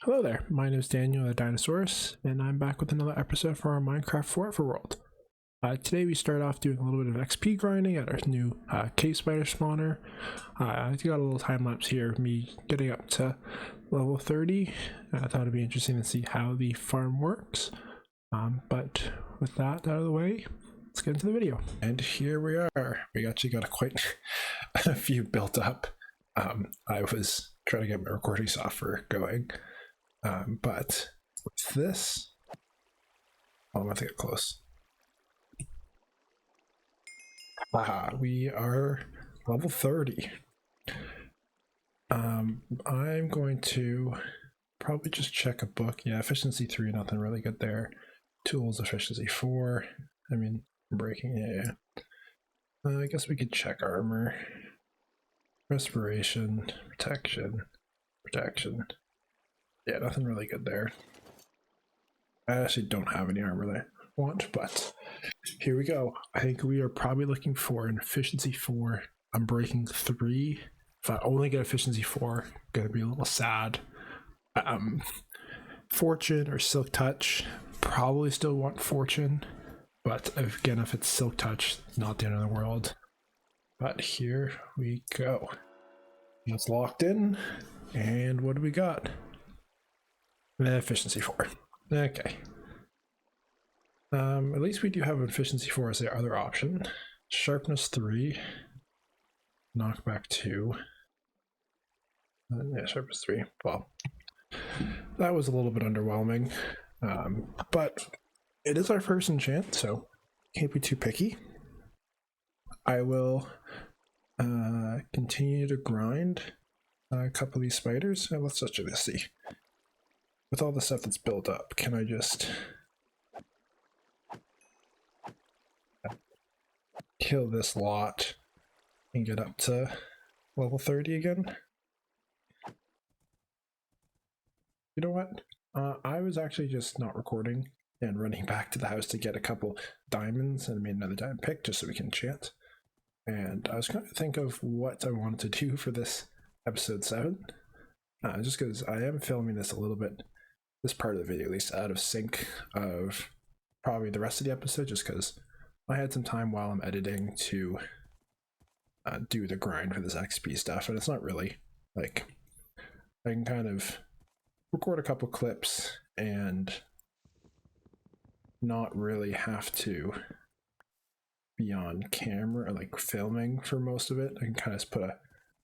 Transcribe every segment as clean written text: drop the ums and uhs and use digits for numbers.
Hello there, my name is Daniel the Dinosaurus, and I'm back with another episode for our Minecraft Forever World. Today we start off doing a little bit of XP grinding at our new cave spider spawner. I got a little time lapse here of me getting up to level 30. I thought it'd be interesting to see how the farm works. But with that out of the way, let's get into the video. And here we are. We actually got quite a few built up. I was trying to get my recording software going. But with this, I'm going to get close. We are level 30. I'm going to probably just check a book. Yeah, efficiency 3, nothing really good there. Tools, efficiency 4. I mean, breaking, yeah. I guess we could check armor. Respiration, protection. Yeah, nothing really good there. I actually don't have any armor that I want, but here we go. I think we are probably looking for an efficiency 4. I'm breaking 3. If I only get efficiency 4, I'm gonna be a little sad. Fortune or Silk Touch, probably still want Fortune, but again, if it's Silk Touch, not the end of the world. But here we go. It's locked in, and what do we got? Efficiency 4. Okay. At least we do have efficiency 4 as the other option. Sharpness 3. Knockback 2. Yeah, sharpness 3. Well, that was a little bit underwhelming. But it is our first enchant, so can't be too picky. I will continue to grind a couple of these spiders. Let's just see. With all the stuff that's built up, can I just kill this lot and get up to level 30 again? You know what? I was actually just not recording and running back to the house to get a couple diamonds and made another diamond pick just so we can enchant. And I was trying to think of what I wanted to do for this episode 7. Just because I am filming this a little bit, this part of the video at least, out of sync of probably the rest of the episode, just because I had some time while I'm editing to do the grind for this XP stuff, and it's not really like I can kind of record a couple clips and not really have to be on camera or like filming for most of it. I can kind of just put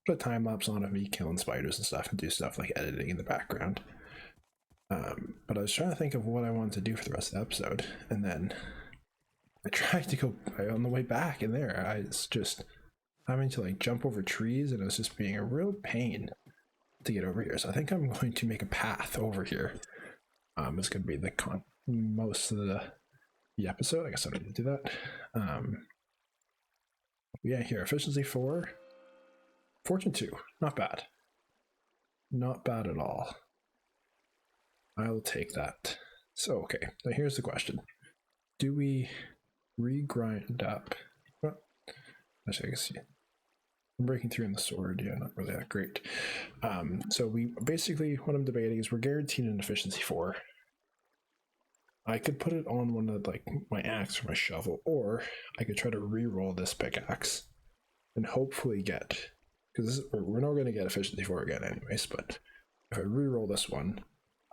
a time lapse on of me killing spiders and stuff and do stuff like editing in the background. But I was trying to think of what I wanted to do for the rest of the episode, and then I tried to go on the way back, and there I was just having to like jump over trees, and it was just being a real pain to get over here. So I think I'm going to make a path over here. It's going to be the most of the episode. I guess I don't need to do that. Yeah, here, efficiency 4, fortune 2, not bad. Not bad at all. I'll take that. So, okay, now here's the question. Do we regrind up? Well, actually, I guess I'm breaking through in the sword. Yeah, not really that great. So we basically, what I'm debating is we're guaranteed an efficiency 4. I could put it on one of like my axe or my shovel, or I could try to re-roll this pickaxe and hopefully get, because we're not going to get efficiency 4 again anyways, but if I re-roll this one,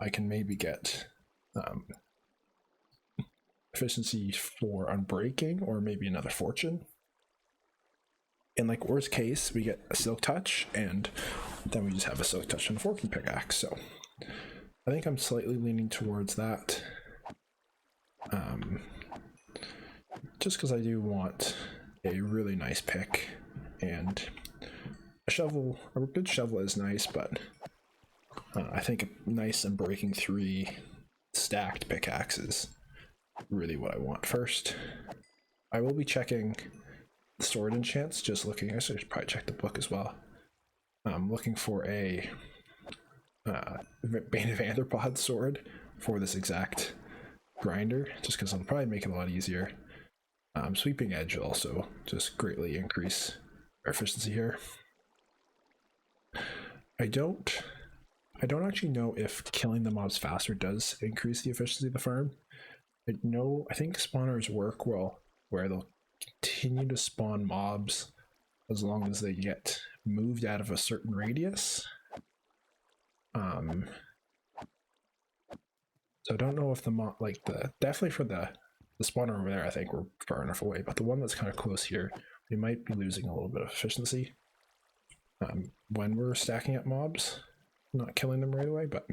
I can maybe get efficiency 4 on breaking, or maybe another fortune. In like worst case, we get a silk touch, and then we just have a silk touch and a forking pickaxe. So I think I'm slightly leaning towards that. Just because I do want a really nice pick, and a shovel, a good shovel is nice, but I think a nice and breaking 3 stacked pickaxe is really what I want first. I will be checking the sword enchants, just looking. I should probably check the book as well. I'm looking for a Bane of Anthropod sword for this exact grinder, just because it'll probably make it a lot easier. Sweeping edge will also just greatly increase our efficiency here. I don't I don't actually know if killing the mobs faster does increase the efficiency of the farm. I think spawners work well where they'll continue to spawn mobs as long as they get moved out of a certain radius. So I don't know if the mob, like definitely for the spawner over there, I think we're far enough away, but the one that's kind of close here, we might be losing a little bit of efficiency when we're stacking up mobs, not killing them right away, but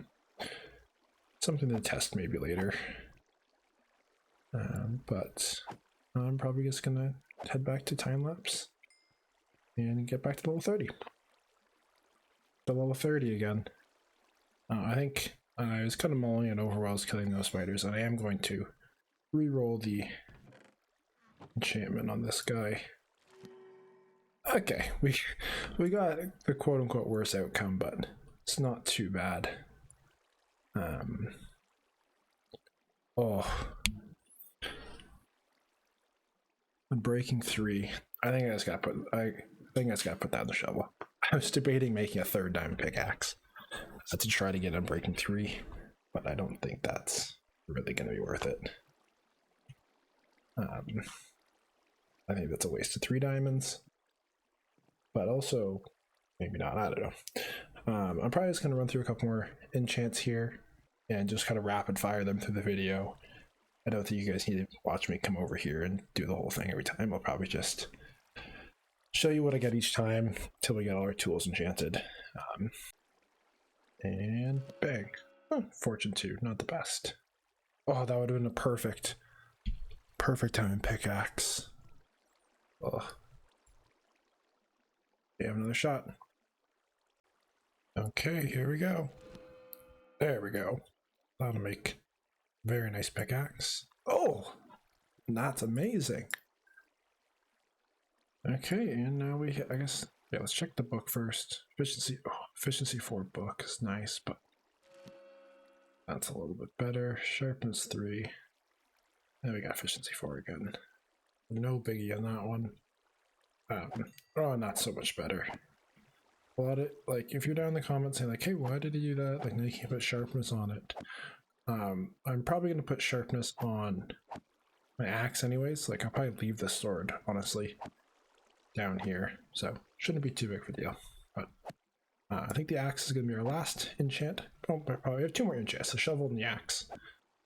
something to test maybe later. But I'm probably just gonna head back to time lapse and get back to level 30. To level 30 again. I think I was kind of mulling it over while I was killing those spiders, and I am going to re-roll the enchantment on this guy. Okay, we got the quote-unquote worst outcome, but it's not too bad. Oh, I'm breaking 3. I think I just got put. I think I just got to put that in the shovel. I was debating making a 3rd diamond pickaxe to try to get Unbreaking 3, but I don't think that's really going to be worth it. I think that's a waste of 3 diamonds, but also maybe not. I don't know. I'm probably just going to run through a couple more enchants here and just kind of rapid fire them through the video. I don't think you guys need to watch me come over here and do the whole thing every time. I'll probably just show you what I get each time till we get all our tools enchanted. And bang. Oh, Fortune 2, not the best. Oh, that would have been a perfect time pickaxe. Oh. We have another shot. Okay, here we go. There we go. That'll make very nice pickaxe. Oh, that's amazing. Okay, and now I guess, yeah, let's check the book first. Efficiency 4 book is nice, but that's a little bit better. Sharpness 3. Then we got efficiency 4 again. No biggie on that one. Oh, not so much better. A lot of, like, if you're down in the comments saying, like, hey, why did you do that? Like, now you can't put sharpness on it. I'm probably going to put sharpness on my axe anyways. Like, I'll probably leave the sword, honestly, down here. So, shouldn't be too big of a deal. But I think the axe is going to be our last enchant. Oh, we have 2 more enchants, the shovel and the axe.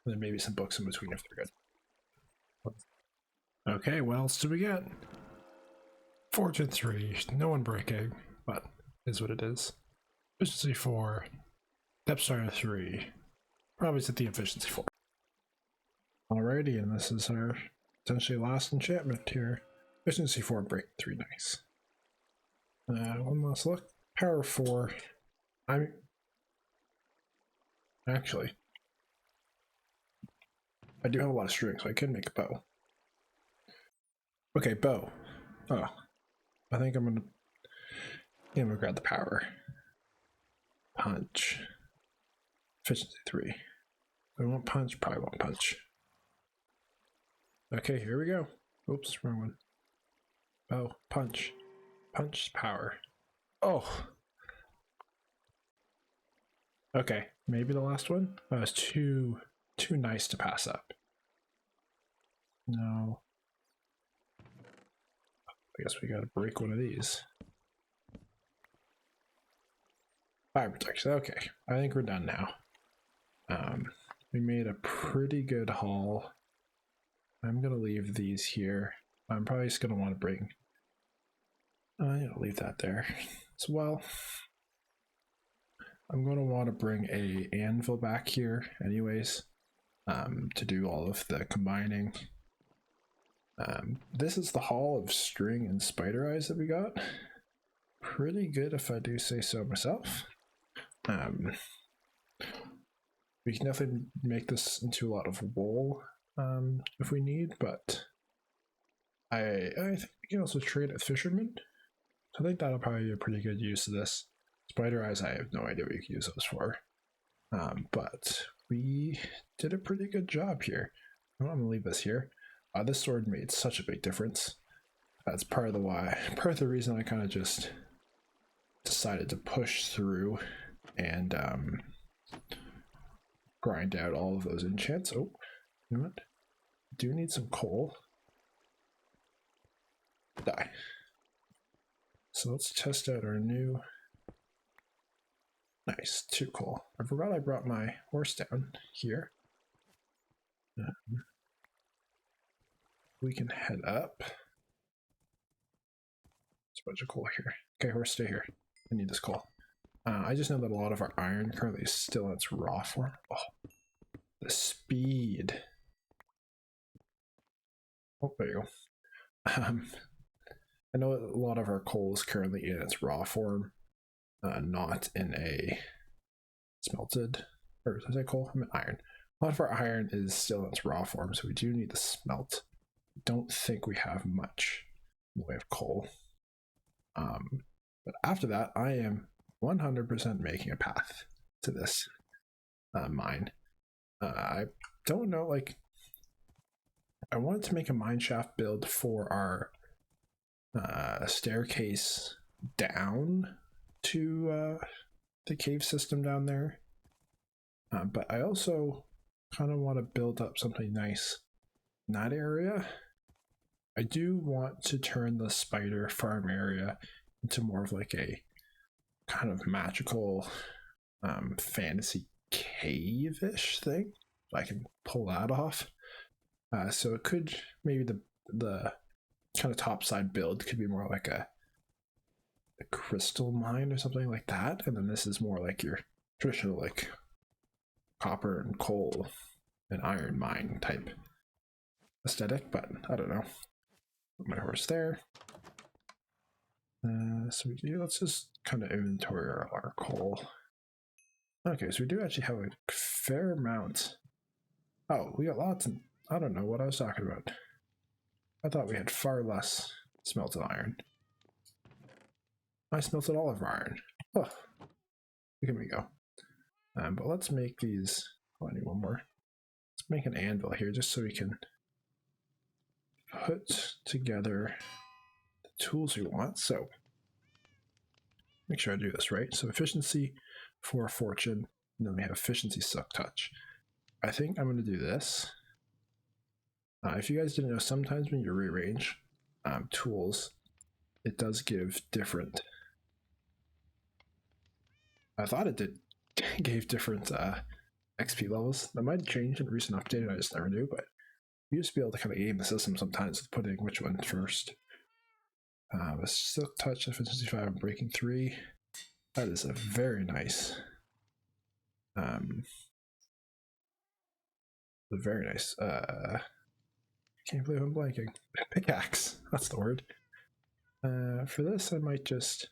And then maybe some books in between if they're good. Okay, what else do we get? Fortune 3, no Unbreaking, but is what it is. Efficiency 4, Depth Star 3, probably set the efficiency 4. Alrighty, and this is our essentially last enchantment here. Efficiency 4, break 3, nice. One last look. Power 4. Actually, I do have a lot of string, so I could make a bow. Okay, bow. Oh, I think I'm gonna grab the power. Punch. Efficiency 3. I want punch, probably won't punch. Okay, here we go. Oops, wrong one. Bow, punch. Punch, power. Oh! Okay, maybe the last one? That was too nice to pass up. No. I guess we gotta break one of these. Fire protection, okay. I think we're done now. We made a pretty good haul. I'm gonna leave these here. I'm probably just gonna want to bring... I'm gonna leave that there as well. I'm gonna want to bring a anvil back here anyways, to do all of the combining. This is the haul of string and spider eyes that we got. Pretty good if I do say so myself. We can definitely make this into a lot of wool if we need, but I think we can also trade at fishermen. So I think that'll probably be a pretty good use of this. Spider eyes, I have no idea what you can use those for. But we did a pretty good job here. I'm gonna leave this here. This sword made such a big difference. That's part of the reason I kind of just decided to push through and grind out all of those enchants. Oh, you know what? Do need some coal. Die. So let's test out our new. Nice, 2 coal. I forgot I brought my horse down here. We can head up. There's a bunch of coal here. Okay, horse, stay here. I need this coal. I just know that a lot of our iron currently is still in its raw form. Oh, the speed. Oh, there you go. I know a lot of our coal is currently in its raw form, not in a smelted, or did I say coal? I meant iron. A lot of our iron is still in its raw form, so we do need to smelt. Don't think we have much in the way of coal. But after that, I am 100% making a path to this mine. I don't know, like, I wanted to make a mine shaft build for our staircase down to the cave system down there. But I also kind of want to build up something nice in that area. I do want to turn the spider farm area into more of like a kind of magical fantasy cave-ish thing. If I can pull that off. So it could, maybe the kind of topside build could be more like a crystal mine or something like that. And then this is more like your traditional like copper and coal and iron mine type aesthetic, but I don't know. Put my horse there. So let's just kind of inventory our coal. Okay, so we do actually have a fair amount. Oh, we got lots of, I don't know what I was talking about. I thought we had far less smelted iron. I smelted all of our iron. Oh, here we go. But let's make these, oh, I need one more. Let's make an anvil here just so we can put together the tools we want. So make sure I do this right. So efficiency for fortune, and then we have efficiency silk touch. I think I'm going to do this. If you guys didn't know, sometimes when you rearrange tools, it does give different. I thought it did gave different XP levels. That might have changed in a recent update. I just never knew, but you used to be able to kind of game the system sometimes with putting which one first. A silk touch, efficiency 5, and breaking 3. That is a very nice. Very nice. Can't believe I'm blanking. Pickaxe. That's the word. For this, I might just.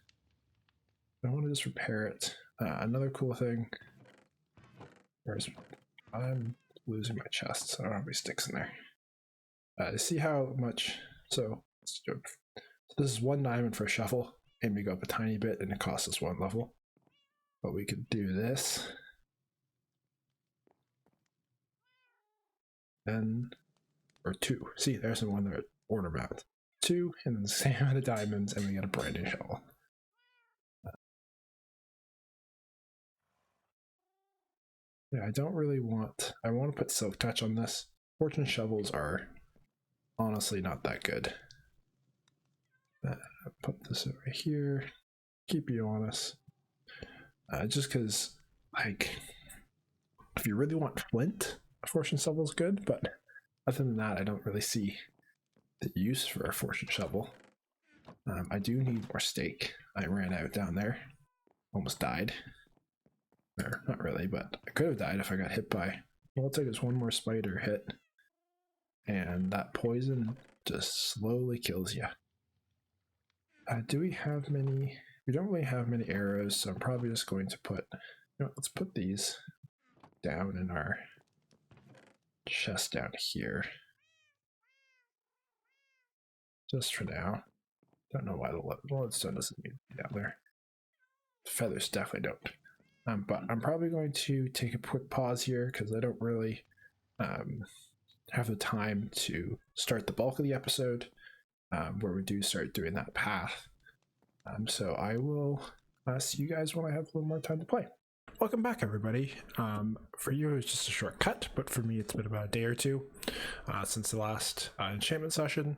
I want to just repair it. Another cool thing. Whereas I'm losing my chest, so I don't have any sticks in there. To see how much. So this is 1 diamond for a shovel, and we go up a tiny bit, and it costs us 1 level. But we could do this. Then, or 2. See, there's the one that order mapped. 2, and then the same amount of diamonds, and we get a brand new shovel. Yeah, I don't really want. I want to put silk touch on this. Fortune shovels are honestly not that good. Put this over here. Keep you honest. Just because, like, if you really want flint, a fortune shovel is good, but other than that, I don't really see the use for a fortune shovel. I do need more steak. I ran out down there. Almost died. Or, not really, but I could have died if I got hit by. Well, it's like there's one more spider hit. And that poison just slowly kills you. Do we have many? We don't really have many arrows, so I'm probably just going to put. Let's put these down in our chest down here. Just for now. Don't know why the lodestone doesn't need to be down there. The feathers definitely don't. But I'm probably going to take a quick pause here because I don't really have the time to start the bulk of the episode where we do start doing that path. So I will see you guys when I have a little more time to play. Welcome back, everybody. For you, it's just a short cut, but for me, it's been about a day or two since the last enchantment session.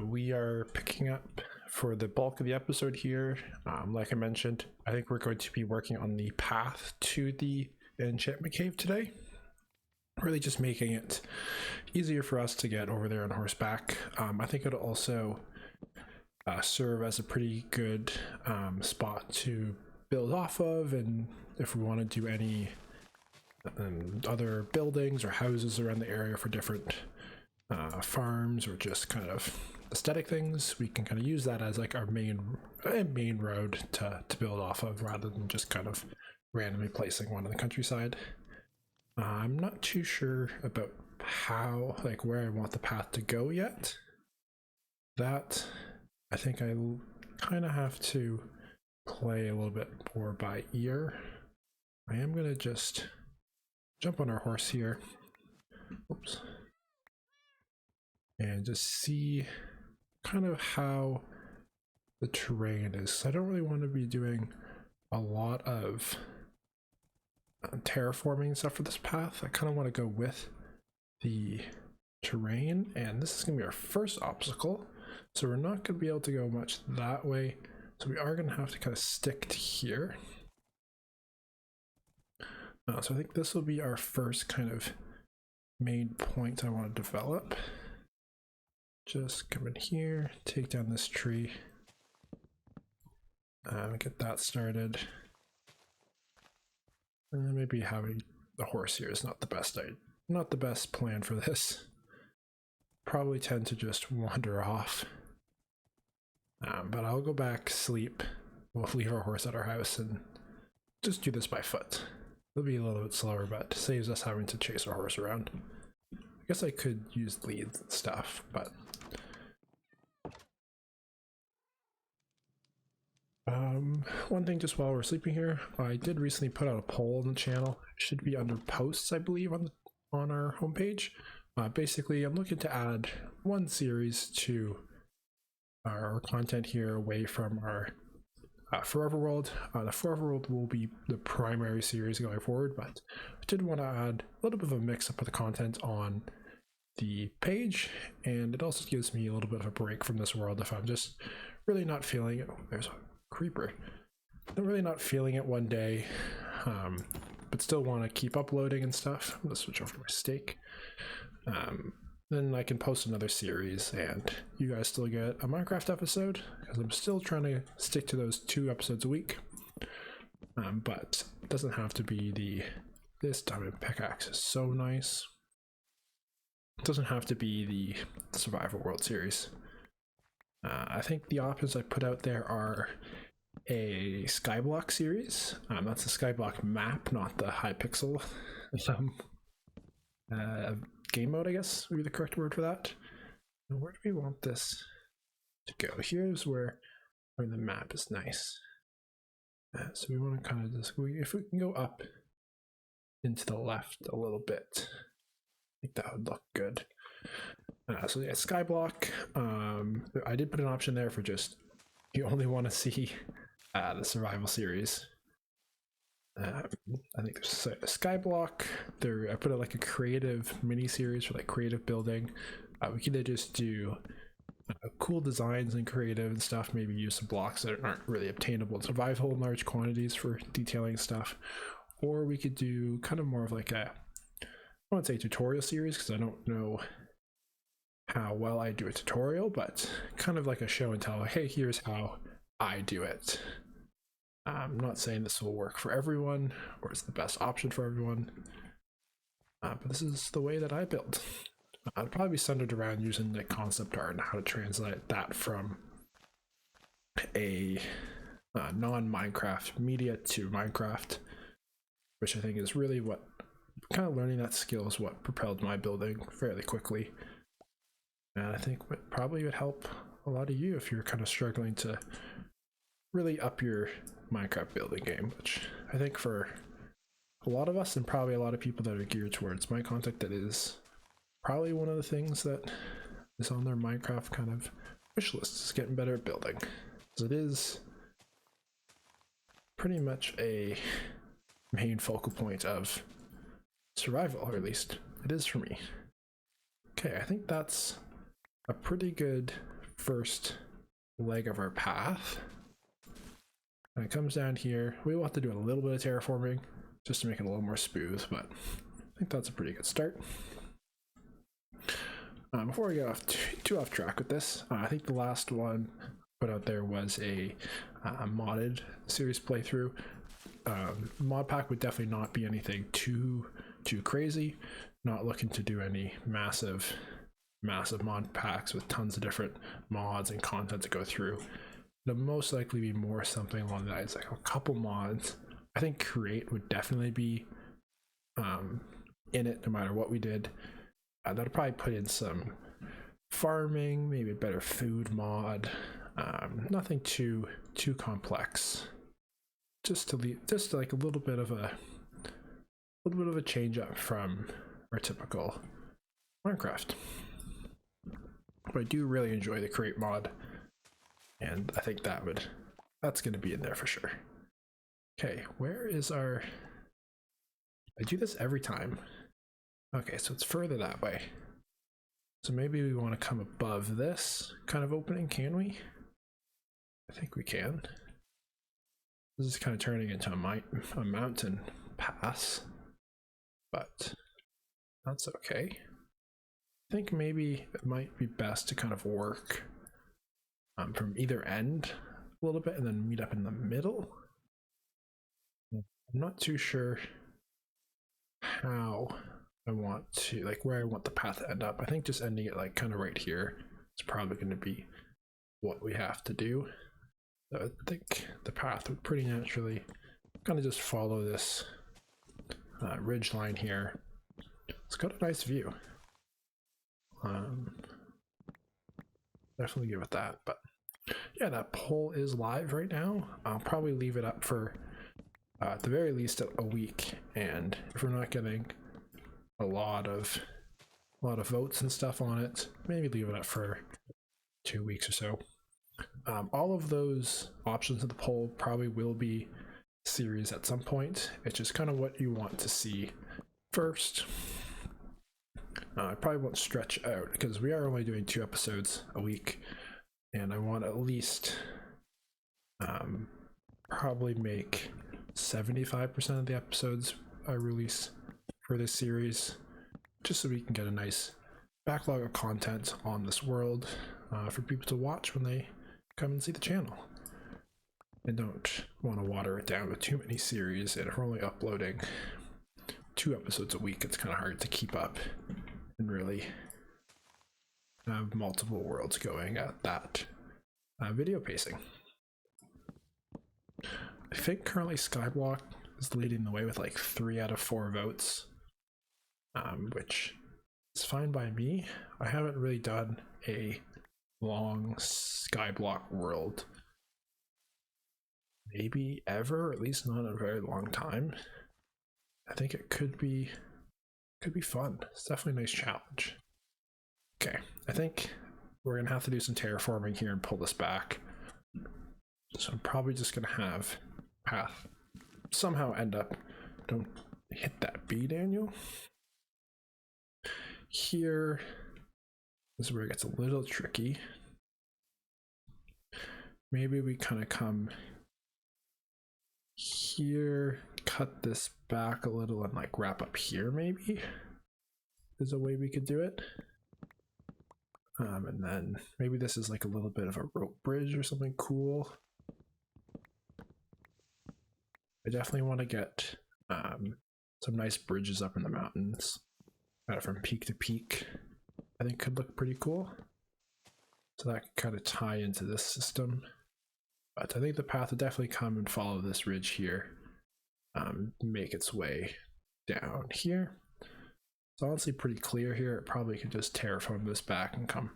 We are picking up for the bulk of the episode here. Like I mentioned, I think we're going to be working on the path to the enchantment cave today. Really just making it easier for us to get over there on horseback. I think it'll also serve as a pretty good spot to build off of, and if we want to do any other buildings or houses around the area for different farms or just kind of aesthetic things, we can kind of use that as like our main road to build off of, rather than just kind of randomly placing one in the countryside. I'm not too sure about how, like, where I want the path to go yet. That I think I kind of have to play a little bit more by ear. I am gonna just jump on our horse here, oops, and just see kind of how the terrain is. I don't really want to be doing a lot of terraforming stuff for this path. I kind of want to go with the terrain, and this is going to be our first obstacle, so we're not going to be able to go much that way, so we are going to have to kind of stick to here. So I think this will be our first kind of main point I want to develop. Just come in here, take down this tree, get that started. Maybe having the horse here is not the best plan for this. Probably tend to just wander off. But I'll go back, sleep. We'll leave our horse at our house and just do this by foot. It'll be a little bit slower, but saves us having to chase our horse around. I guess I could use leads and stuff, but one thing just while we're sleeping here, I did recently put out a poll on the channel. It should be under posts, I believe, on our homepage. Basically, I'm looking to add one series to our content here away from our Forever World. The Forever World will be the primary series going forward, but I did want to add a little bit of a mix-up of the content on the page, and it also gives me a little bit of a break from this world if I'm just really not feeling it. Oh, there's a creeper. I'm really not feeling it one day, but still want to keep uploading and stuff. I'm gonna switch over to my steak. Then I can post another series and you guys still get a Minecraft episode, because I'm still trying to stick to those 2 episodes a week. But it doesn't have to be this diamond pickaxe is so nice. It doesn't have to be the Survival World series. I think the options I put out there are a Skyblock series. That's a Skyblock map, not the Hypixel game mode, I guess would be the correct word for that. Now, where do we want this to go? Here's where the map is nice. So we want to kind of just, if we can go up into the left a little bit, I think that would look good. So yeah, Skyblock. I did put an option there for just, you only want to see the survival series. I think there's a Skyblock. I put it like a creative mini series for like creative building. We could just do cool designs and creative and stuff. Maybe use some blocks that aren't really obtainable in survival in large quantities for detailing stuff. Or we could do kind of more of like I wouldn't say tutorial series, because I don't know how well I do a tutorial, but kind of like a show and tell. Hey, here's how I do it. I'm not saying this will work for everyone or it's the best option for everyone, but this is the way that I build. It'll probably be centered around using the concept art and how to translate that from a non-Minecraft media to Minecraft, which I think is really what kind of learning that skill is what propelled my building fairly quickly. And I think what probably would help a lot of you if you're kind of struggling to really up your Minecraft building game, which I think for a lot of us and probably a lot of people that are geared towards my content, that is probably one of the things that is on their Minecraft kind of wish list, is getting better at building. So it is pretty much a main focal point of survival, or at least it is for me. Okay, I think that's a pretty good first leg of our path. And it comes down here. We will have to do a little bit of terraforming just to make it a little more smooth, but I think that's a pretty good start. Before we get too off track with this, I think the last one put out there was a modded series playthrough. Mod pack would definitely not be anything too crazy. Not looking to do any massive mod packs with tons of different mods and content to go through. It'll most likely be more something along the lines, like a couple mods. I think create would definitely be in it no matter what we did. That'll probably put in some farming, maybe a better food mod. Nothing too complex. Just like a little bit of a change up from our typical Minecraft. But I do really enjoy the create mod, and I think that's going to be in there for sure. Okay, where is our? I do this every time. Okay, so it's further that way. So maybe we want to come above this kind of opening, can we? I think we can. This is kind of turning into a mountain pass, but that's okay. I think maybe it might be best to kind of work from either end a little bit and then meet up in the middle. I'm not too sure how I want to, like where I want the path to end up. I think just ending it like kind of right here is probably going to be what we have to do. So I think the path would pretty naturally kind of just follow this ridge line here. It's got a nice view. Definitely give it that, but yeah, that poll is live right now. I'll probably leave it up for at the very least a week, and if we're not getting a lot of votes and stuff on it, maybe leave it up for 2 weeks or so. All of those options of the poll probably will be series at some point. It's just kind of what you want to see first. I probably won't stretch out because we are only doing 2 episodes a week, and I want to at least probably make 75% of the episodes I release for this series, just so we can get a nice backlog of content on this world for people to watch when they come and see the channel. I don't want to water it down with too many series, and if we're only uploading 2 episodes a week, it's kind of hard to keep up and really have multiple worlds going at that video pacing. I think currently Skyblock is leading the way with like 3 out of 4 votes, which is fine by me. I haven't really done a long Skyblock world, maybe ever, or at least not in a very long time. I think it could be fun. It's definitely a nice challenge. Okay, I think we're gonna have to do some terraforming here and pull this back. So I'm probably just gonna have path somehow end up. Don't hit that B, Daniel. Here, this is where it gets a little tricky. Maybe we kind of come here, cut this back a little, and like wrap up here. Maybe is a way we could do it. And then maybe this is like a little bit of a rope bridge or something cool. I definitely want to get some nice bridges up in the mountains, from peak to peak. I think could look pretty cool. So that could kind of tie into this system. But I think the path would definitely come and follow this ridge here, make its way down here. It's honestly pretty clear here. It probably could just terraform this back and come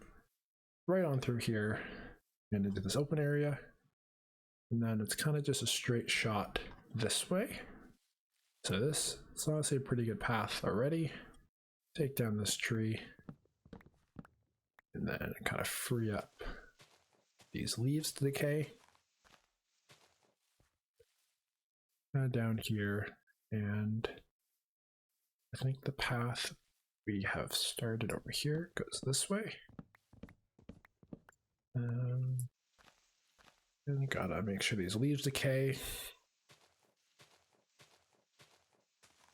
right on through here and into this open area. And then it's kind of just a straight shot this way. So this is honestly a pretty good path already. Take down this tree and then kind of free up these leaves to decay. Down here, And I think the path we have started over here goes this way. And gotta make sure these leaves decay,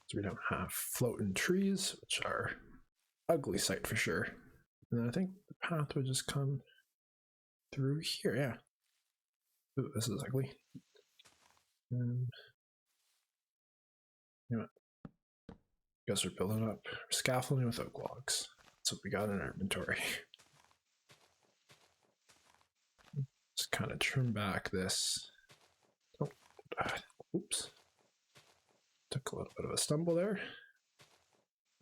so we don't have floating trees, which are ugly sight for sure. And then I think the path would just come through here. Yeah. Ooh, this is ugly. And you know what? Guess we're building up scaffolding with oak logs. That's what we got in our inventory. Just kind of trim back this. Oh, oops. Took a little bit of a stumble there.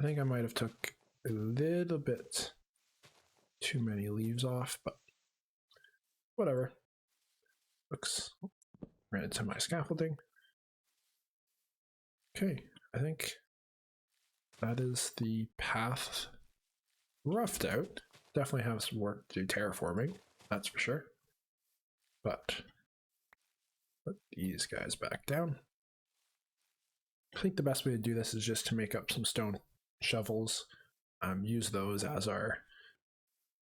I think I might have took a little bit too many leaves off, but whatever. Looks ran into my scaffolding. Okay, I think that is the path roughed out. Definitely have some work to do terraforming, that's for sure. But put these guys back down. I think the best way to do this is just to make up some stone shovels. Use those as our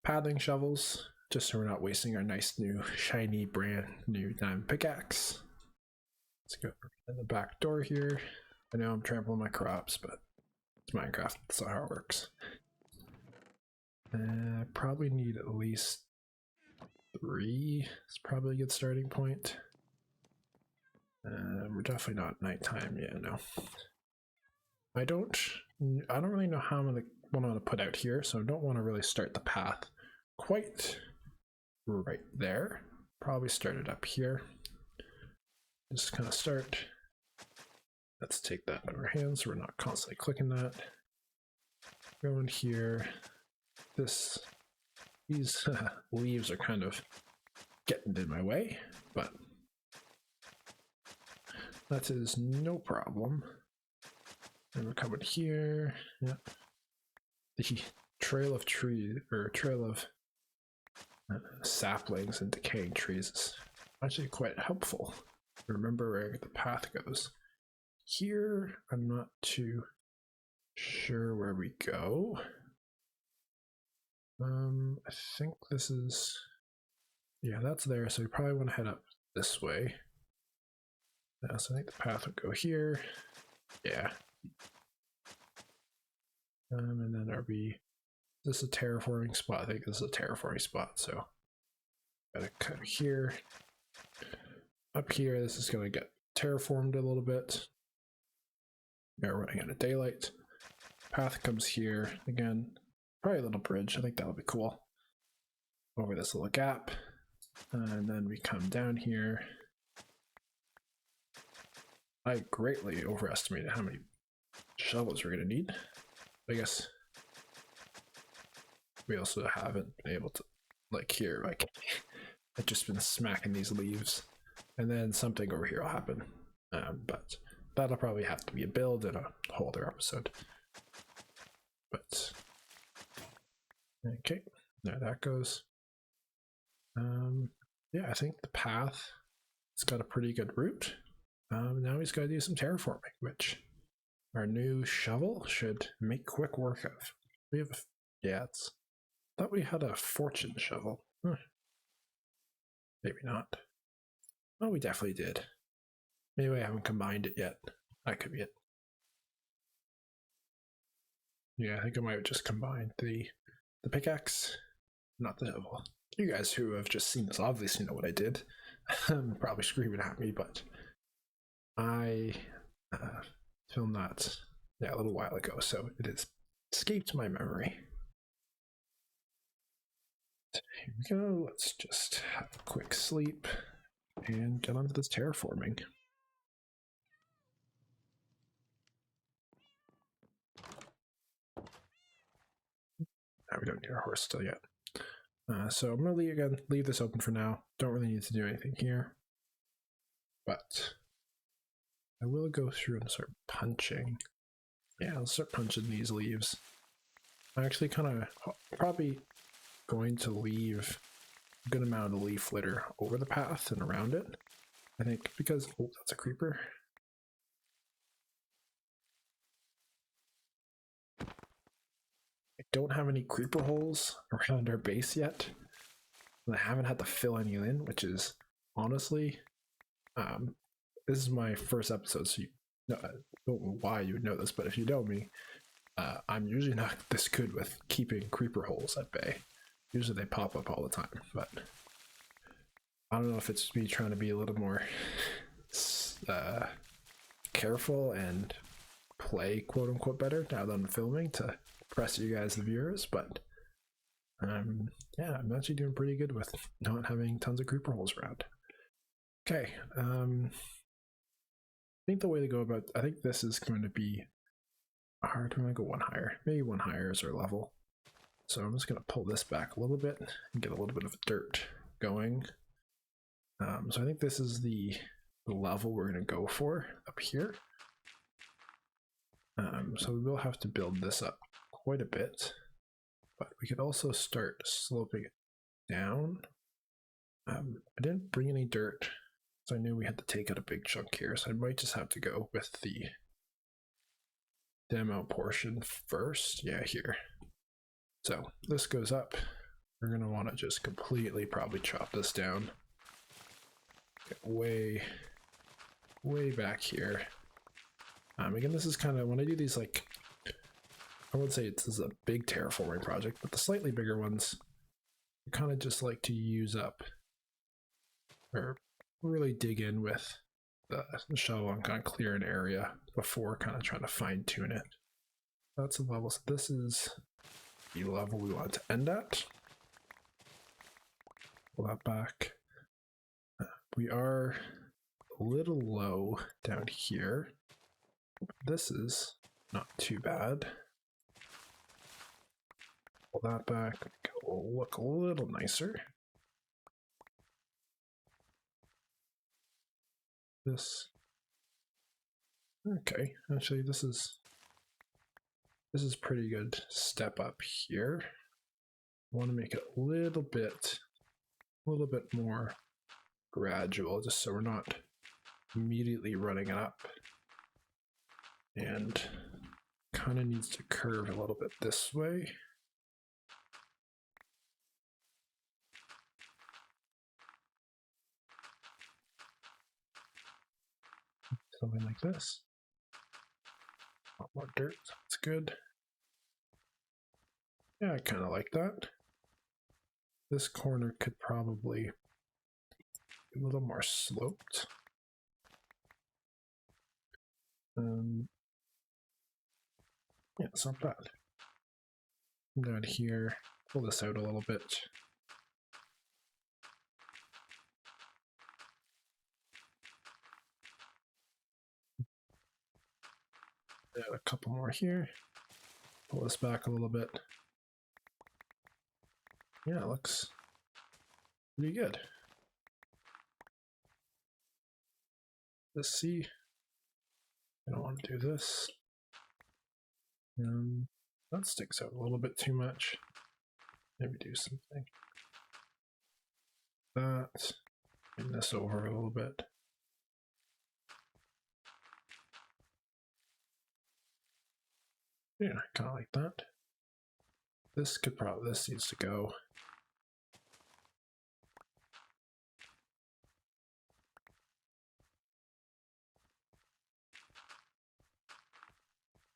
pathing shovels, just so we're not wasting our nice new shiny brand new diamond pickaxe. Let's go in the back door here. I know I'm trampling my crops, but it's Minecraft, that's not how it works. Probably need at least 3. It's probably a good starting point. We're definitely not nighttime yet, no. I don't really know how what I'm gonna put out here, so I don't want to really start the path quite right there. Probably start it up here. Just kind of start. Let's take that in our hands so we're not constantly clicking that. Go in here. These leaves are kind of getting in my way, but that is no problem. And we're coming here. Yeah. The trail of trees, or trail of saplings and decaying trees is actually quite helpful. Remember where the path goes. Here, I'm not too sure where we go. I think this is, yeah, that's there, so we probably want to head up this way. Yeah, so I think the path would go here. Yeah. And then is this a terraforming spot? I think this is a terraforming spot, so gotta cut here. Up here, this is gonna get terraformed a little bit. Yeah, we're running out of daylight. Path comes here again. Probably a little bridge. I think that'll be cool. Over this little gap. And then we come down here. I greatly overestimated how many shovels we're going to need. I guess we also haven't been able to, like here, like I've just been smacking these leaves. And then something over here will happen. But that'll probably have to be a build in a whole other episode. But okay, there that goes. Yeah, I think the path has got a pretty good route. Now he's got to do some terraforming, which our new shovel should make quick work of. We have, thought we had a fortune shovel. Maybe not. Oh, we definitely did. Maybe I haven't combined it yet. That could be it. Yeah, I think I might have just combined the pickaxe, not the shovel. You guys who have just seen this obviously know what I did. Probably screaming at me, but I filmed that a little while ago, so it has escaped my memory. Here we go. Let's just have a quick sleep and get onto this terraforming. We don't need our horse still yet. So I'm going to leave this open for now. Don't really need to do anything here. But I will go through and start punching. Yeah, I'll start punching these leaves. I'm actually kind of probably going to leave a good amount of leaf litter over the path and around it. I think because, oh, that's a creeper. don't have any creeper holes around our base yet. And I haven't had to fill any in, which is honestly, this is my first episode, so you know, I don't know why you would know this, but if you know me, I'm usually not this good with keeping creeper holes at bay. Usually they pop up all the time, but I don't know if it's me trying to be a little more careful and play quote unquote better now that I'm filming to impress you guys, the viewers, but yeah, I'm actually doing pretty good with not having tons of creeper holes around. Okay, I think the way to go about, I think this is going to be hard. I'm going to go one higher, maybe one higher is our level. So I'm just going to pull this back a little bit and get a little bit of dirt going. So I think this is the level we're going to go for up here. So we will have to build this up quite a bit, but we could also start sloping it down. I didn't bring any dirt, so I knew we had to take out a big chunk here, so I might just have to go with the demo portion first. Yeah, here. So this goes up. We're going to want to just completely probably chop this down. Get way back here. Again, this is kind of, when I do these, like, I would say this is a big terraforming project, but the slightly bigger ones, you kind of just like to use up, or really dig in with the shovel and kind of clear an area before kind of trying to fine tune it. That's a level, so this is the level we want to end at. Pull that back. We are a little low down here. This is not too bad. Pull that back. It'll look a little nicer. This. Okay, actually, this is pretty good step up here. I want to make it a little bit more gradual, just so we're not immediately running up. And kind of needs to curve a little bit this way. Something like this. A lot more dirt, that's good. Yeah, I kind of like that. This corner could probably be a little more sloped. Yeah, it's not bad. Down here, pull this out a little bit. Add a couple more here. Pull this back a little bit. Yeah, it looks pretty good. Let's see. I don't want to do this. That sticks out a little bit too much. Maybe do something. That. Bring this over a little bit. Yeah, kind of like that. This needs to go.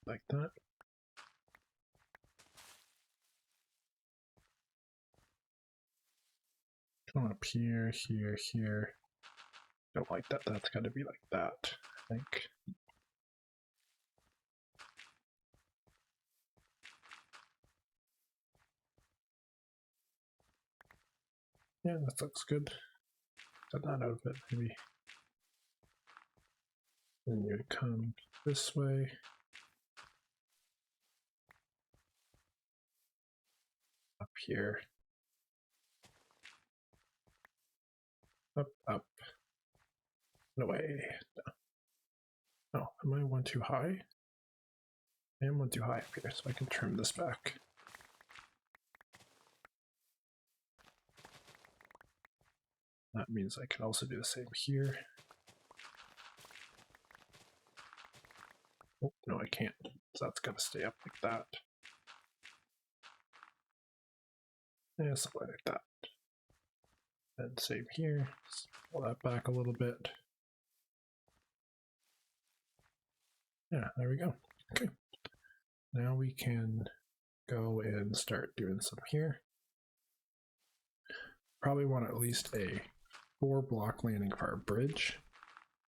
Like that. Come up here, here, here. Don't like that. That's got to be like that, I think. Yeah, that looks good. Get that out of it, maybe. Then you would come this way. Up here. Up, up. No way. No, am I one too high? I am one too high up here, so I can trim this back. That means I can also do the same here. Oh, no, I can't. So that's going to stay up like that. Yeah, something like that. And same here. Let's pull that back a little bit. Yeah, there we go. Okay. Now we can go and start doing some here. Probably want at least a 4-block landing for our bridge.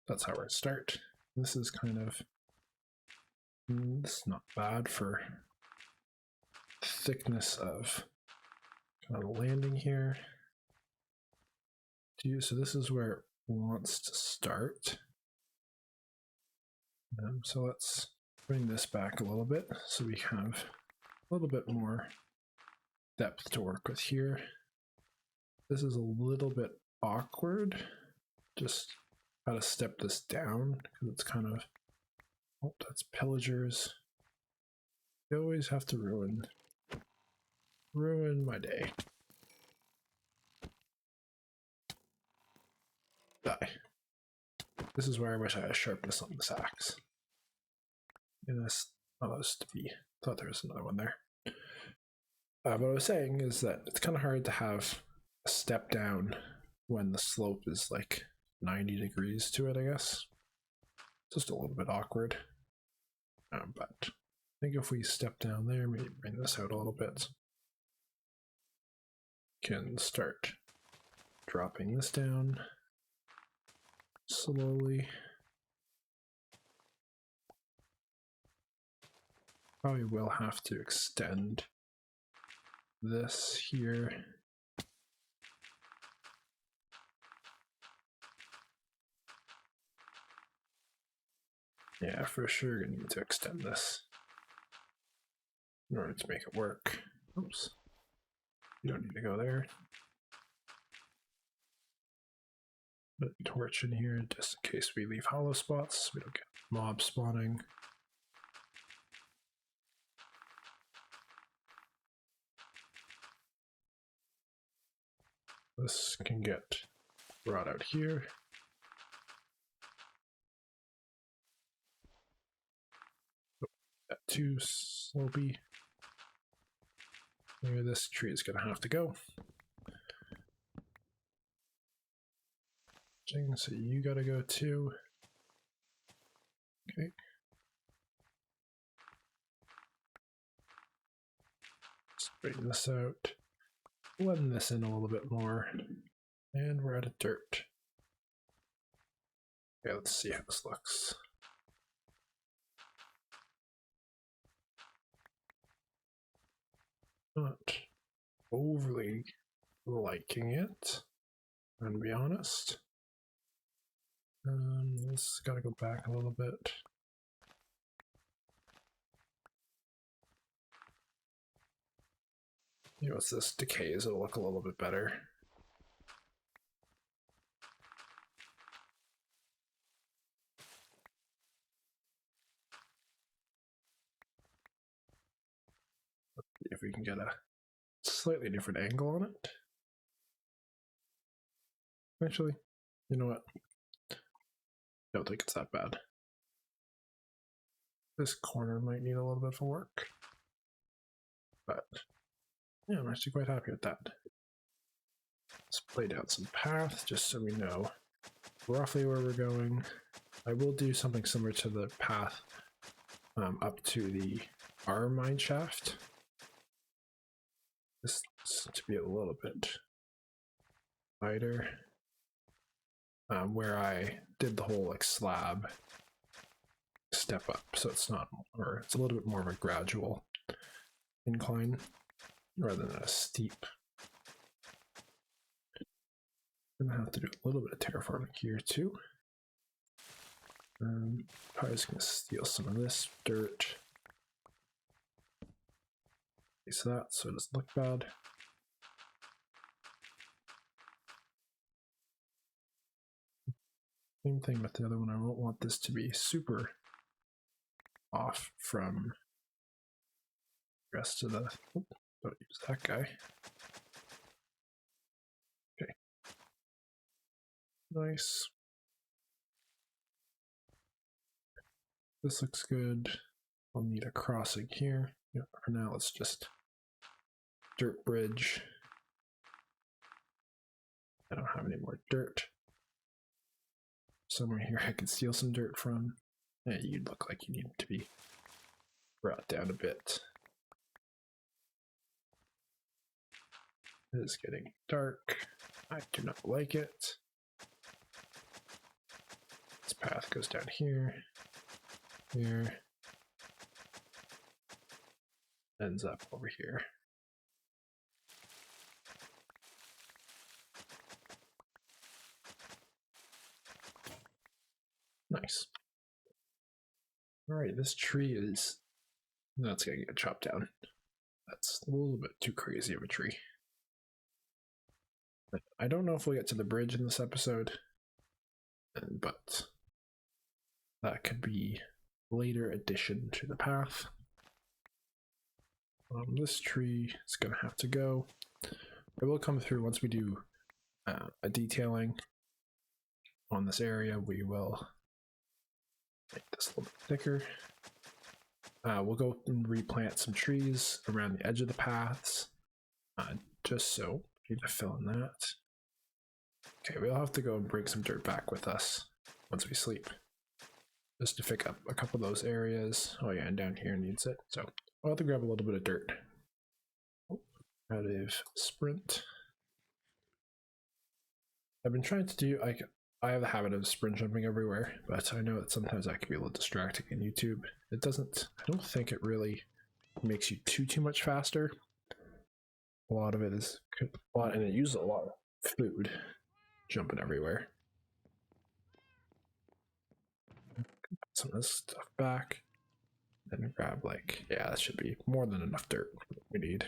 That's how we're start. This is kind of, this is not bad for thickness of kind of landing here. So this is where it wants to start. So let's bring this back a little bit so we have a little bit more depth to work with here. This is a little bit awkward. Just gotta step this down because it's kind of, oh, that's pillagers. You always have to ruin my day. Die. This is where I wish I had sharpness on this axe. And this, oh, this to be, thought there was another one there. What I was saying is that it's kind of hard to have a step down when the slope is like 90 degrees to it, I guess. Just a little bit awkward. But I think if we step down there, maybe bring this out a little bit, can start dropping this down slowly. Probably will have to extend this here. Yeah, for sure gonna need to extend this in order to make it work. Oops. You don't need to go there. Put a torch in here just in case we leave hollow spots so we don't get mob spawning. This can get brought out here. Oh, that too slopey. Maybe this tree is gonna have to go. So you gotta go too. Okay. Straighten this out. Blend this in a little bit more. And we're out of dirt. Okay, let's see how this looks. Not overly liking it, I'm gonna be honest. This gotta go back a little bit. You know, as this decays, it'll look a little bit better. Let's see if we can get a slightly different angle on it. Actually, you know what? Don't think it's that bad. This corner might need a little bit of work, but yeah, I'm actually quite happy with that. Let's play down some paths just so we know roughly where we're going. I will do something similar to the path up to the R mine shaft. This to be a little bit wider, where I did the whole like slab step up, so it's not, or it's a little bit more of a gradual incline rather than a steep. I'm gonna have to do a little bit of terraforming here too. Probably just gonna steal some of this dirt. Place that so it doesn't look bad. Same thing with the other one. I won't want this to be super off from the rest of the. Oh, don't use that guy. Okay. Nice. This looks good. I'll need a crossing here. Yeah, for now, let's just dirt bridge I don't have any more dirt. Somewhere here I could steal some dirt from. Yeah, you look like you need to be brought down a bit. It is getting dark. I do not like it. This path goes down here, here, ends up over here. Nice. Alright, this tree is... That's gonna get chopped down. That's a little bit too crazy of a tree. But I don't know if we'll get to the bridge in this episode, but that could be later addition to the path. This tree is gonna have to go. It will come through once we do a detailing on this area. We will make this a little bit thicker. We'll go and replant some trees around the edge of the paths, just so we need to fill in that. Okay, we'll have to go and bring some dirt back with us once we sleep, just to pick up a couple of those areas. Oh yeah, and down here needs it, so I'll have to grab a little bit of dirt. Out of sprint. I've been trying to do, I have the habit of sprint jumping everywhere, but I know that sometimes that can be a little distracting in YouTube. It doesn't, I don't think it really makes you too much faster. A lot of it is, and it uses a lot of food, jumping everywhere. Put some of this stuff back, then grab like, yeah, that should be more than enough dirt we need.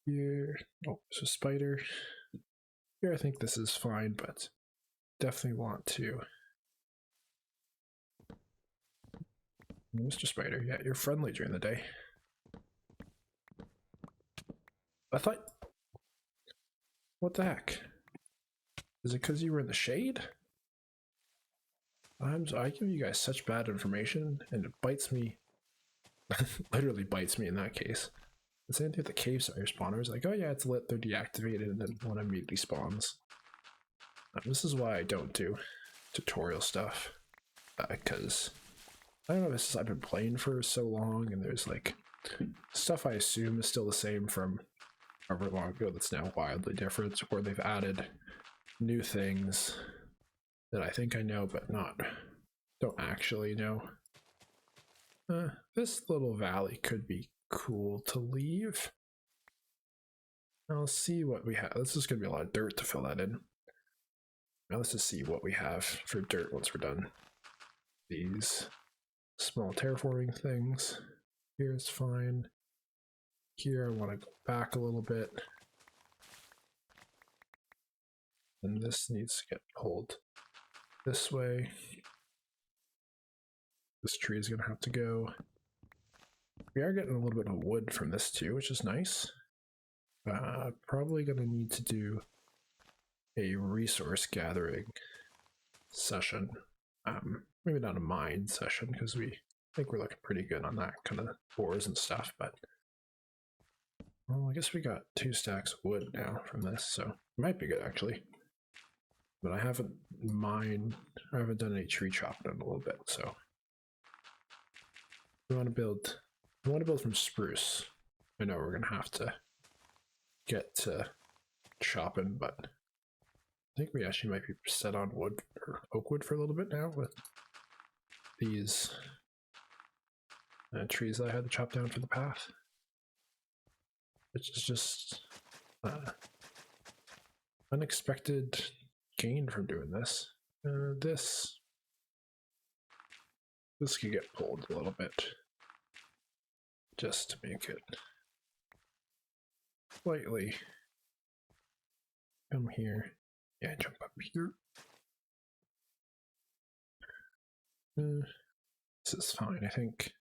Here, oh, there's a spider. Here I think this is fine, but definitely want to. Mr. Spider, yeah, you're friendly during the day. I thought... What the heck? Is it because you were in the shade? I give you guys such bad information, and it bites me. Literally bites me in that case. The same thing with the cave star spawners. Like, oh yeah, it's lit, they're deactivated, and then one immediately spawns. This is why I don't do tutorial stuff. Because I don't know, this is, I've been playing for so long, and there's like stuff I assume is still the same from however long ago that's now wildly different, or they've added new things that I think I know but don't actually know. This little valley could be cool to leave. I'll see what we have. This is going to be a lot of dirt to fill that in. Now let's just see what we have for dirt once we're done. These small terraforming things. Here's fine. Here I want to go back a little bit. And this needs to get pulled this way. This tree is going to have to go. We are getting a little bit of wood from this too, which is nice. Probably going to need to do a resource gathering session. Maybe not a mine session, because I think we're looking pretty good on that kind of ores and stuff, but well, I guess we got 2 stacks of wood now from this, so it might be good actually. But I haven't done any tree chopping in a little bit, so we want to build from spruce. I know we're gonna have to get to chopping, but I think we actually might be set on wood or oak wood for a little bit now with these trees that I had to chop down for the path, which is just unexpected gain from doing this. This could get pulled a little bit just to make it slightly. Come here. Yeah, jump up here. This is fine, I think.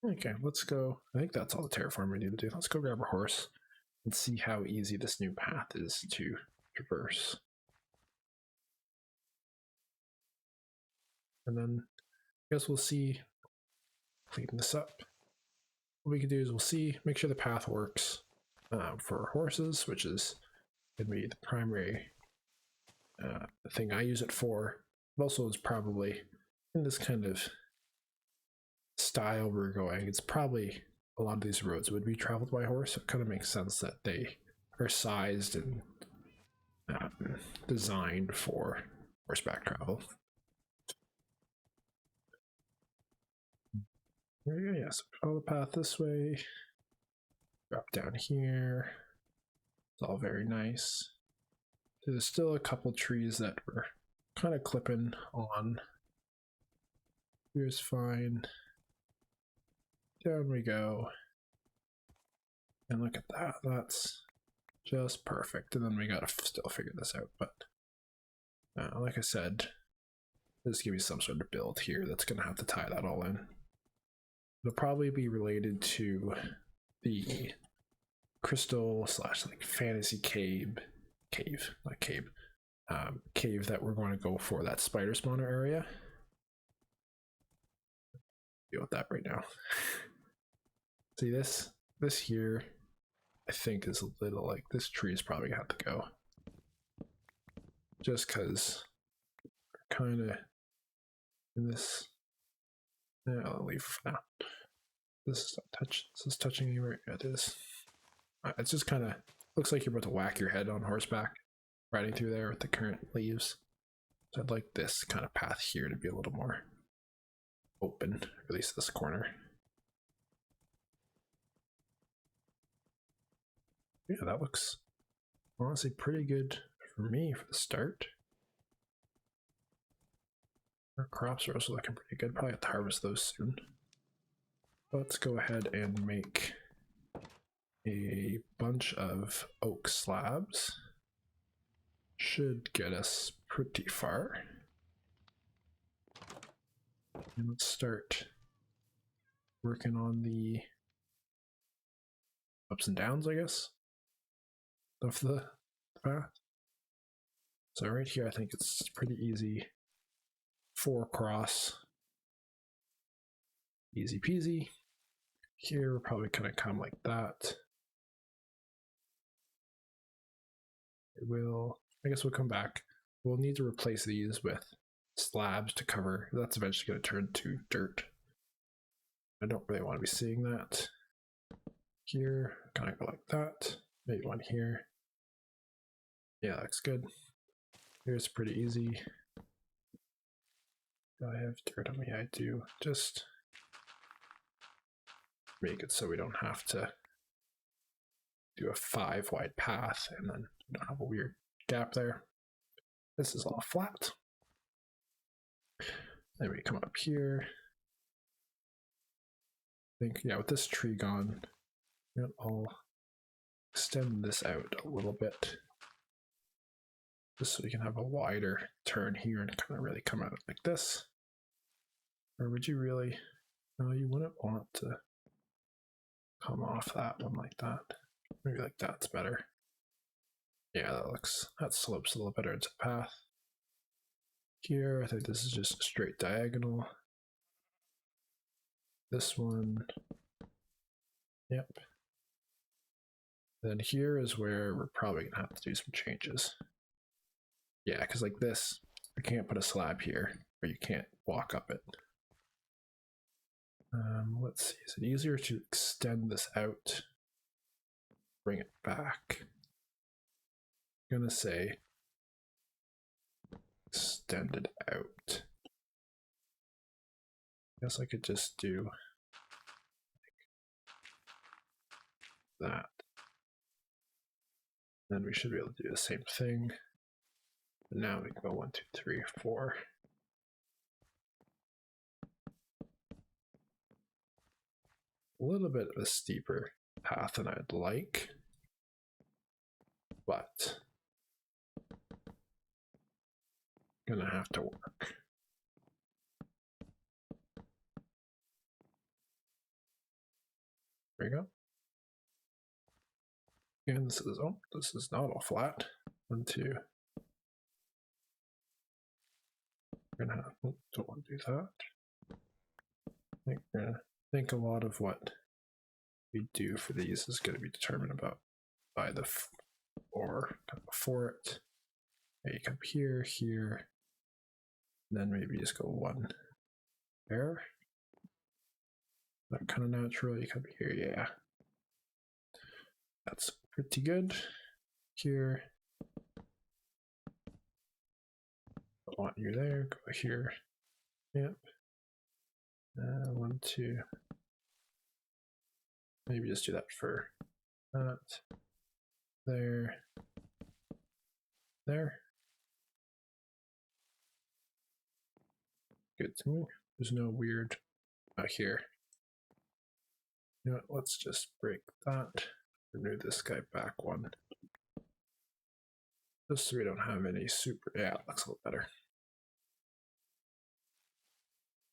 Okay, let's go. I think that's all the terraform we need to do. Let's go grab our horse and see how easy this new path is to traverse. And then I guess we'll see, clean this up. what we can do is we'll see, make sure the path works for horses, which is going to be the primary thing I use it for. But also is probably in this kind of style we're going, it's probably a lot of these roads would be traveled by horse. So it kind of makes sense that they are sized and designed for horseback travel. Yeah, so follow the path this way, drop down here. It's all very nice. There's still a couple trees that we're kind of clipping on. Here's fine. Down we go. And look at that. That's just perfect. And then we gotta still figure this out. But like I said, there's gonna be some sort of build here that's gonna have to tie that all in. It'll probably be related to the crystal / like fantasy cave that we're going to go for, that spider spawner area. Deal with that right now. See this here, I think is a little like, this tree is probably gonna have to go, just because kind of in this. Yeah, I'll leave for now. This is touching anywhere. Yeah, it is. It's just kind of looks like you're about to whack your head on horseback riding through there with the current leaves. So I'd like this kind of path here to be a little more open, at least this corner. Yeah, that looks honestly pretty good for me for the start. Our crops are also looking pretty good. Probably have to harvest those soon. Let's go ahead and make a bunch of oak slabs. Should get us pretty far. And let's start working on the ups and downs, I guess, of the path. So right here, I think it's pretty easy. 4 cross. Easy peasy. Here, we're probably gonna come like that. I guess we'll come back. We'll need to replace these with slabs to cover. That's eventually going to turn to dirt. I don't really want to be seeing that. Here, kind of go like that. Maybe one here. Yeah, looks good. Here's pretty easy. Do I have dirt on me? I do. Just make it so we don't have to do a 5 wide path and then we don't have a weird gap there. This is all flat. Then we come up here. I think, yeah, with this tree gone, I'll extend this out a little bit, just so we can have a wider turn here and kind of really come out like this. Or would you really? No, you wouldn't want to come off that one like that. Maybe like that's better. Yeah, that slopes a little better into the path. Here, I think this is just a straight diagonal. This one, yep. Then here is where we're probably gonna have to do some changes. Yeah, because like this, I can't put a slab here, or you can't walk up it. Let's see, is it easier to extend this out? Bring it back. I'm gonna say extend it out. Guess I could just do that. Then we should be able to do the same thing. But now we can go 1, 2, 3, 4. A little bit of a steeper path than I'd like, but gonna have to work. There you go. And this is not all flat. 1, 2. We're gonna don't want to do that. I think we're gonna think a lot of what we do for these is going to be determined by the floor before it. Maybe come here, here, and then maybe just go one there. That kind of natural. You come here, yeah. That's pretty good. Here. I want you there. Go here. Yep. 1, 2. Maybe just do that for that. There. There. Good to me. There's no weird out here. You know what? Let's just break that. Renew this guy back one. Just so we don't have any super. Yeah, it looks a little better.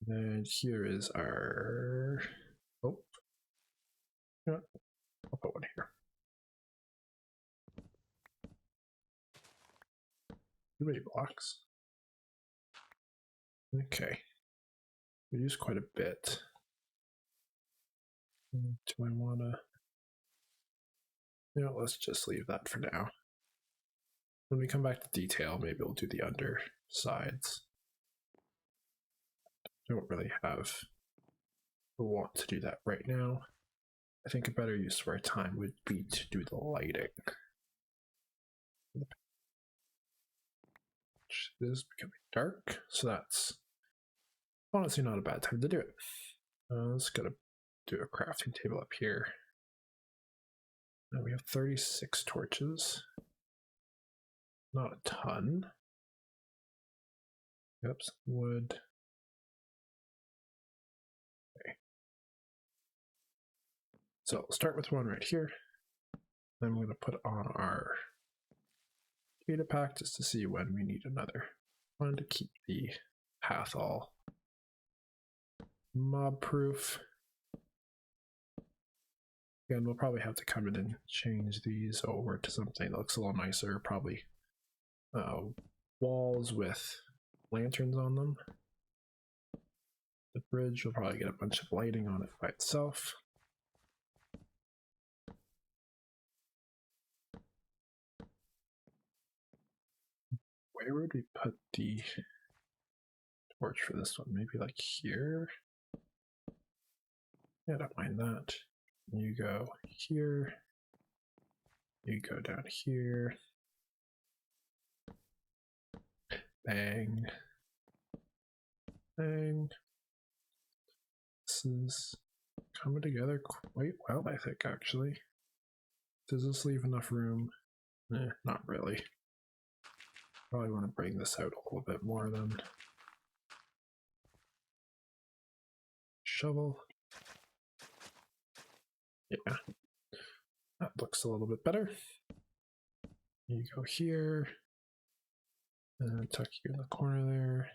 And here is our. Oh. You know what? I'll put one here. Too many blocks. Okay. We use quite a bit. Do I want to? You know, let's just leave that for now. When we come back to detail, maybe we'll do the undersides. Don't really have the want to do that right now. I think a better use of our time would be to do the lighting. Which is becoming dark, so that's honestly not a bad time to do it. Let's go to do a crafting table up here. Now we have 36 torches. Not a ton. Oops, wood. Okay. So we'll start with one right here. Then we're going to put on our data pack just to see when we need another one to keep the path all mob proof. Again, we'll probably have to come in and change these over to something that looks a little nicer. Probably walls with lanterns on them. The bridge will probably get a bunch of lighting on it by itself. Where would we put the torch for this one? Maybe like here? Yeah, I don't mind that. You go here. You go down here. Bang. Bang. This is coming together quite well, I think, actually. Does this leave enough room? Not really. Probably want to bring this out a little bit more then. Shovel. Yeah. That looks a little bit better. You go here. And tuck you in the corner there.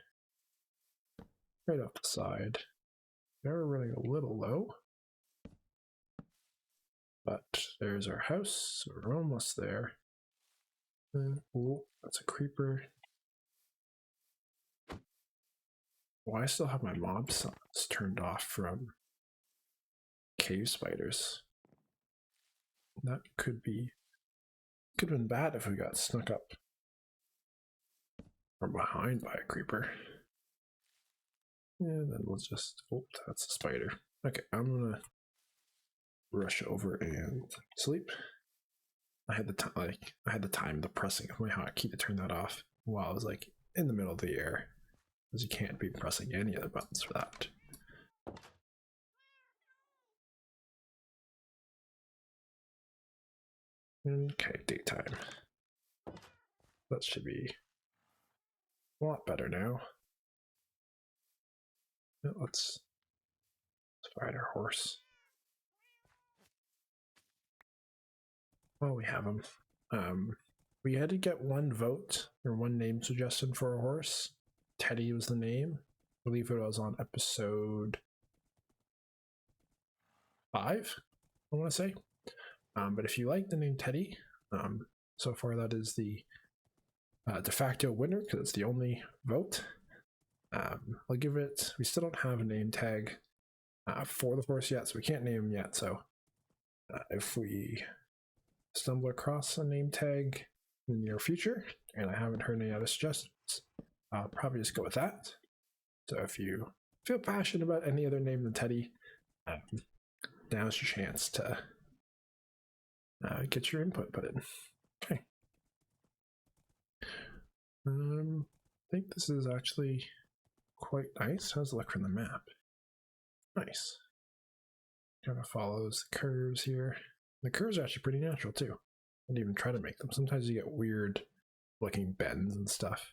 Right off the side. They're running a little low. But there's our house, so we're almost there. Oh, that's a creeper. Well, I still have my mob summons turned off from cave spiders. That could have been bad if we got snuck up from behind by a creeper. And then we'll just, oh, that's a spider. Okay, I'm gonna rush over and sleep. I had the time, the pressing of my hotkey to turn that off while I was like in the middle of the air, because you can't be pressing any other buttons for that. Okay, daytime. That should be a lot better now. Let's ride our horse. Well, we have him. We had to get one vote or one name suggestion for a horse. Teddy was the name. I believe it was on episode 5, I want to say. But if you like the name Teddy, so far that is the de facto winner because it's the only vote. I'll give it. We still don't have a name tag for the horse yet, so we can't name him yet. So If we stumble across a name tag in the near future, and I haven't heard any other suggestions, I'll probably just go with that. So if you feel passionate about any other name than Teddy, now's your chance to get your input put in. Okay. I think this is actually quite nice. How's it look from the map? Nice. Kind of follows the curves here. The curves are actually pretty natural too. I didn't even try to make them. Sometimes you get weird looking bends and stuff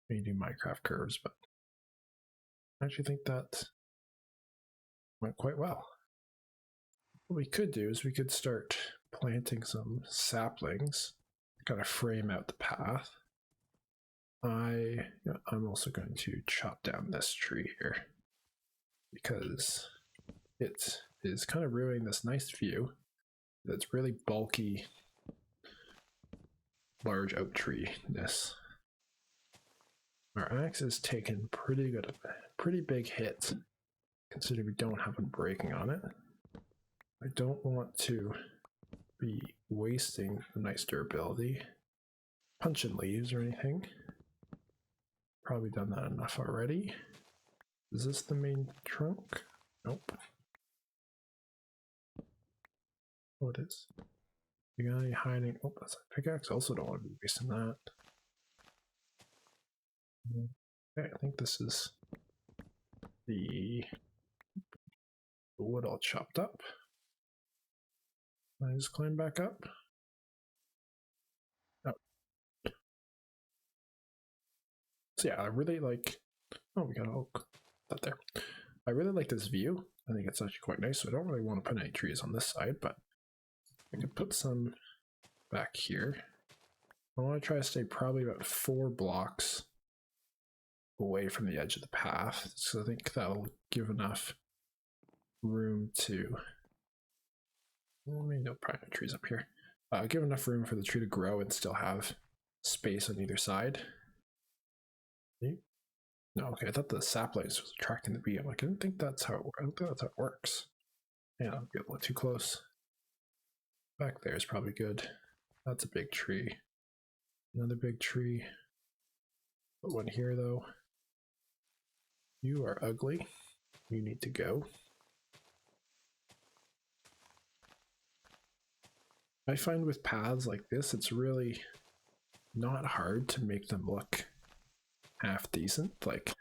when you do Minecraft curves, but I actually think that went quite well. What we could do is we could start planting some saplings to kind of frame out the path. I'm also going to chop down this tree here because it is kind of ruining this nice view. That's really bulky, large oak tree-ness. Our axe has taken pretty big hit, considering we don't have a breaking on it. I don't want to be wasting the nice durability, punching leaves or anything. Probably done that enough already. Is this the main trunk? Nope. Oh, it is. You got any hiding? Oh, that's a pickaxe. Also don't want to be wasting that. Okay, I think this is the wood all chopped up. I just climb back up. Oh. So yeah, I really like. Oh, we got an oak. That there. I really like this view. I think it's actually quite nice. So I don't really want to put any trees on this side, but I could put some back here. I want to try to stay probably about 4 blocks away from the edge of the path. So I think that'll give enough room to. Well, maybe no private trees up here. Give enough room for the tree to grow and still have space on either side. No, okay, I thought the saplings was attracting the bee. I'm like, I don't think that's how it works. Yeah, I'll get a little too close. Back there is probably good. That's a big tree. Another big tree. Put one here though. You are ugly. You need to go. I find with paths like this, it's really not hard to make them look half decent. Like,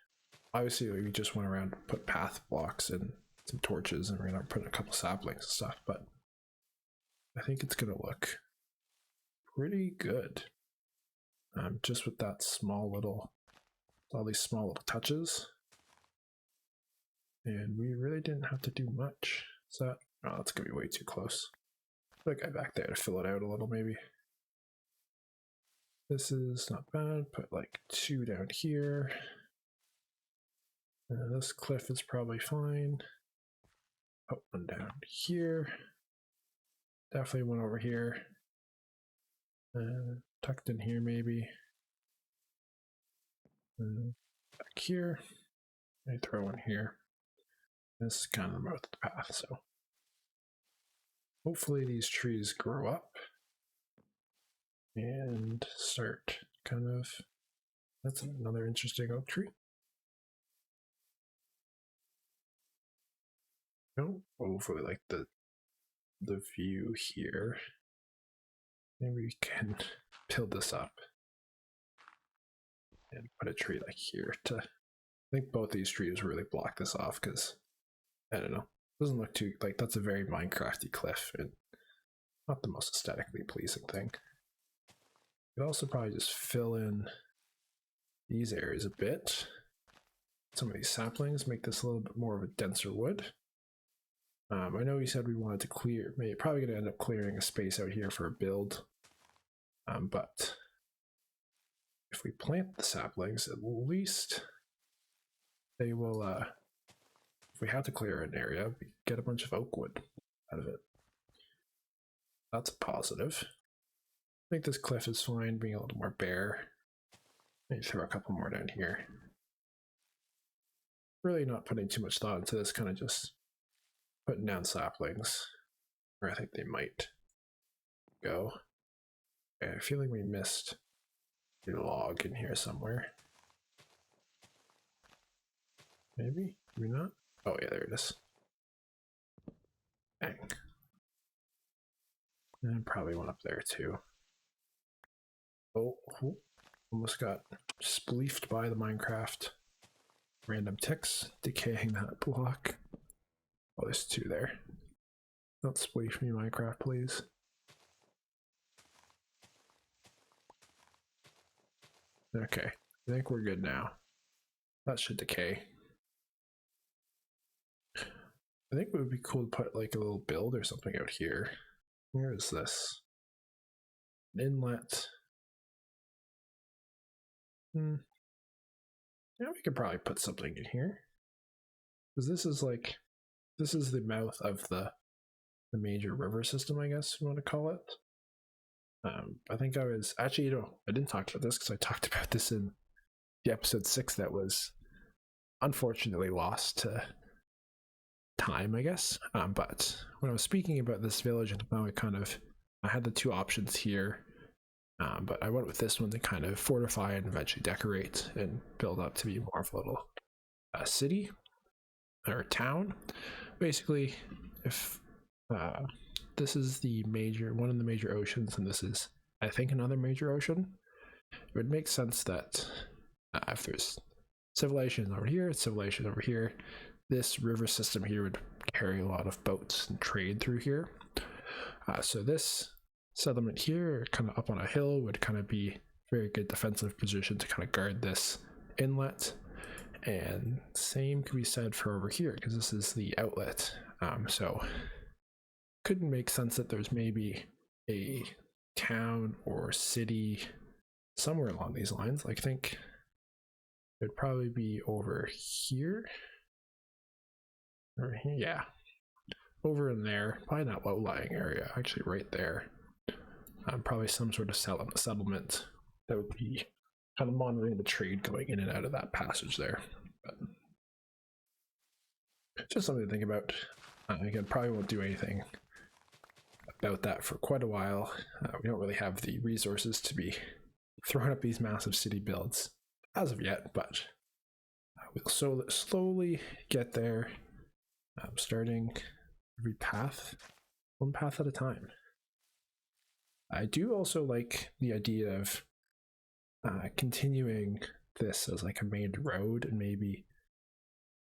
obviously, we just went around and put path blocks and some torches, and we're gonna put a couple saplings and stuff, but I think it's gonna look pretty good. Just with that all these small little touches. And we really didn't have to do much. So, oh, that's gonna be way too close. Put a guy back there to fill it out a little, maybe. This is not bad. Put like 2 down here. This cliff is probably fine. Put 1 down here. Definitely one over here. Tucked in here, maybe. Back here. I throw one here. This is kind of the mouth of the path, so hopefully these trees grow up and start kind of. That's another interesting oak tree. I don't overly like the view here. Maybe we can build this up and put a tree like here to. I think both these trees really block this off because I don't know. Doesn't look too like that's a very Minecrafty cliff and not the most aesthetically pleasing thing. Could also probably just fill in these areas a bit. Some of these saplings make this a little bit more of a denser wood. I know we said we wanted to clear, probably going to end up clearing a space out here for a build. But if we plant the saplings, at least they will, if we have to clear an area, we get a bunch of oak wood out of it. That's a positive. I think this cliff is fine, being a little more bare. Maybe throw a couple more down here. Really not putting too much thought into this, kind of just putting down saplings. where I think they might go. Okay, I feel like we missed a log in here somewhere. Maybe? Maybe not? Oh yeah, there it is. Bang. And probably one up there too. Oh, almost got spleefed by the Minecraft. Random ticks decaying that block. Oh, there's two there. Don't spleef me, Minecraft, please. Okay, I think we're good now. That should decay. I think it would be cool to put like a little build or something out here. Where is this? An inlet. Yeah, we could probably put something in here. Because this is like, this is the mouth of the major river system, I guess you want to call it. I think I was, actually, you know, I didn't talk about this because I talked about this in the episode 6 that was unfortunately lost to time, I guess. But when I was speaking about this village, I had the two options here. But I went with this one to kind of fortify and eventually decorate and build up to be more of a little city or town. Basically, if this is one of the major oceans, and this is, I think, another major ocean, it would make sense that if there's civilization over here, civilization over here, this river system here would carry a lot of boats and trade through here. So this settlement here, kind of up on a hill, would kind of be a very good defensive position to kind of guard this inlet. And same could be said for over here, because this is the outlet. So couldn't make sense that there's maybe a town or city somewhere along these lines. Like, I think it'd probably be over here. Over here, yeah. Over in there, probably that low-lying area, actually right there. Probably some sort of settlement that would be kind of monitoring the trade going in and out of that passage there. But just something to think about. Again, probably won't do anything about that for quite a while. We don't really have the resources to be throwing up these massive city builds as of yet, but we'll slowly get there, starting every path, one path at a time. I do also like the idea of continuing this as like a main road and maybe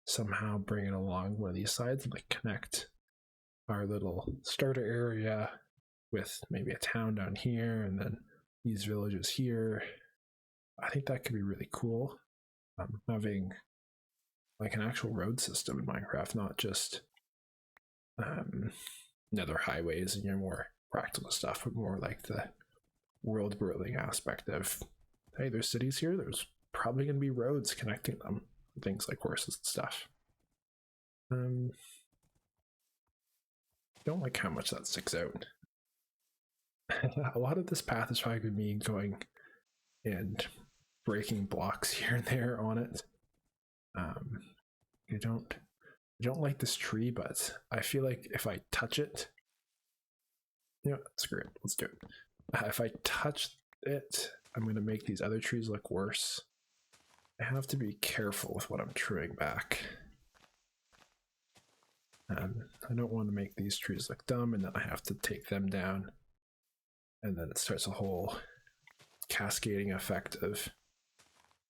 somehow bring it along one of these sides and like connect our little starter area with maybe a town down here and then these villages here. I think that could be really cool. Having like an actual road system in Minecraft, not just nether highways and more practical stuff, but more like the world building aspect of, hey, there's cities here, there's probably going to be roads connecting them, things like horses and stuff. Don't like how much that sticks out. A lot of this path is probably me going and breaking blocks here and there on it. I don't like this tree, but I feel like if I touch it, you know, screw it, let's do it. If I touch it, I'm going to make these other trees look worse. I have to be careful with what I'm trimming back. I don't want to make these trees look dumb and then I have to take them down. And then it starts a whole cascading effect of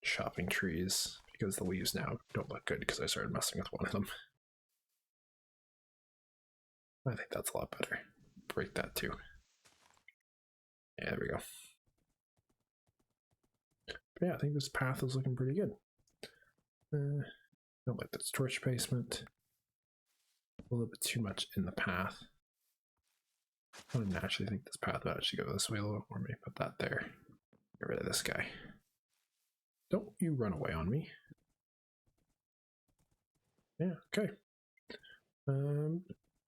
chopping trees because the leaves now don't look good because I started messing with one of them. I think that's a lot better. Break that too. Yeah, there we go. But yeah, I think this path is looking pretty good. Don't like this torch placement. A little bit too much in the path. I would naturally think this path would actually go this way a little more. Maybe put that there. Get rid of this guy. Don't you run away on me. Yeah, okay.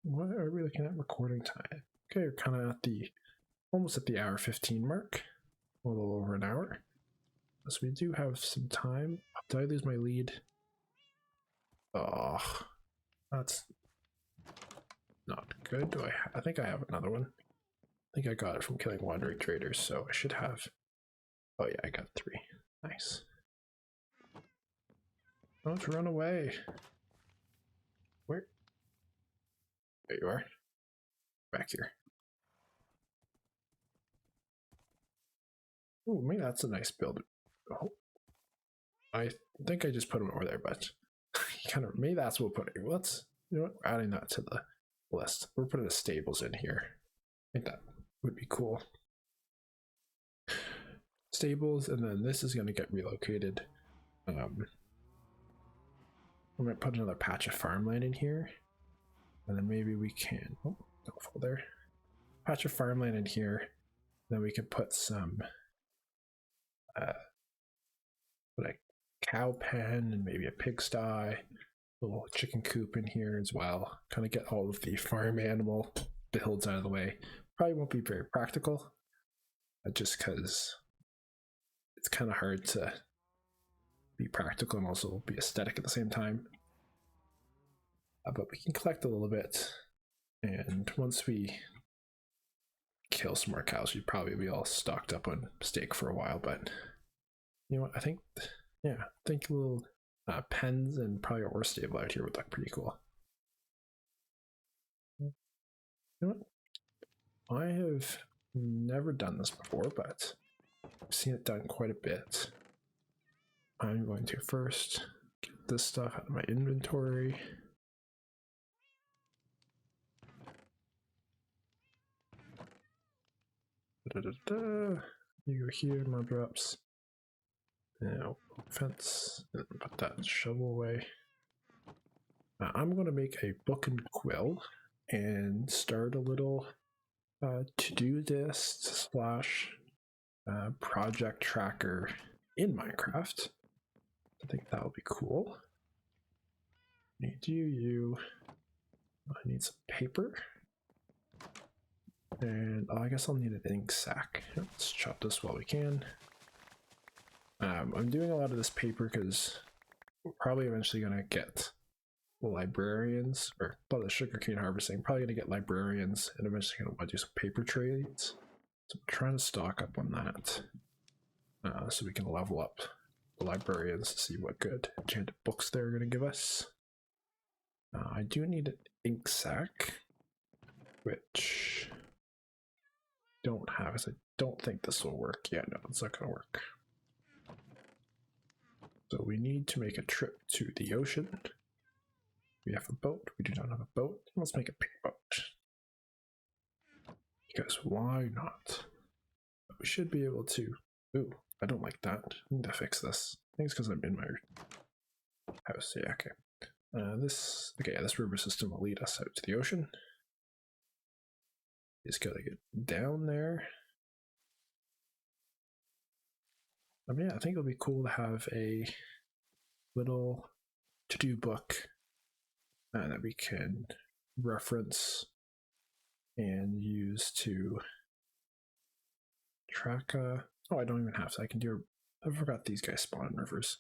What are we looking at recording time? Okay, we're kind of at almost at the hour 15 mark. A little over an hour. So we do have some time. Did I lose my lead? Oh, that's not good. Do I think I have another one. I think I got it from killing wandering traders, so I should have. Oh yeah, I got 3. Nice. Don't run away. Where? There you are. Back here. Oh, maybe that's a nice build. Oh, I think I just put them over there, but kind of maybe that's what we'll put it. Let's, you know what, we're adding that to the list. We're putting the stables in here. I think that would be cool. Stables, and then this is going to get relocated. I'm going to put another patch of farmland in here, and then maybe we can. Oh, don't fall there. Patch of farmland in here. Then we can put some like cow pen and maybe a pigsty, a little chicken coop in here as well. Kind of get all of the farm animal builds out of the way. Probably won't be very practical, just because it's kind of hard to be practical and also be aesthetic at the same time. But we can collect a little bit, and once we kill some more cows, we'd probably be all stocked up on steak for a while. But you know what? I think, yeah, I think little pens and probably a horse stable out here would look pretty cool. You know what? I have never done this before, but I've seen it done quite a bit. I'm going to first get this stuff out of my inventory. You go here, more drops. Now, fence, and put that shovel away. Now, I'm going to make a book and quill and start a little to-do list slash project tracker in Minecraft. I think that would be cool. Need you. I need some paper. And I guess I'll need an ink sac. Let's chop this while we can. I'm doing a lot of this paper because we're probably eventually going to get librarians, or a lot of the sugarcane harvesting, probably going to get librarians and eventually going to want to do some paper trades. So I'm trying to stock up on that so we can level up the librarians to see what good enchanted books they're going to give us. I do need an ink sac, which don't have, as I don't think this will work. Yeah, no, it's not going to work. So we need to make a trip to the ocean. We have a boat. We do not have a boat. Let's make a big boat. Because why not? We should be able to. Ooh, I don't like that. I need to fix this. I think it's because I'm in my house. Yeah, okay. This river system will lead us out to the ocean. Just gotta get down there. I mean, yeah, I think it'll be cool to have a little to-do book that we can reference and use to track. Oh, I don't even have to. I can do. I forgot these guys spawn in rivers.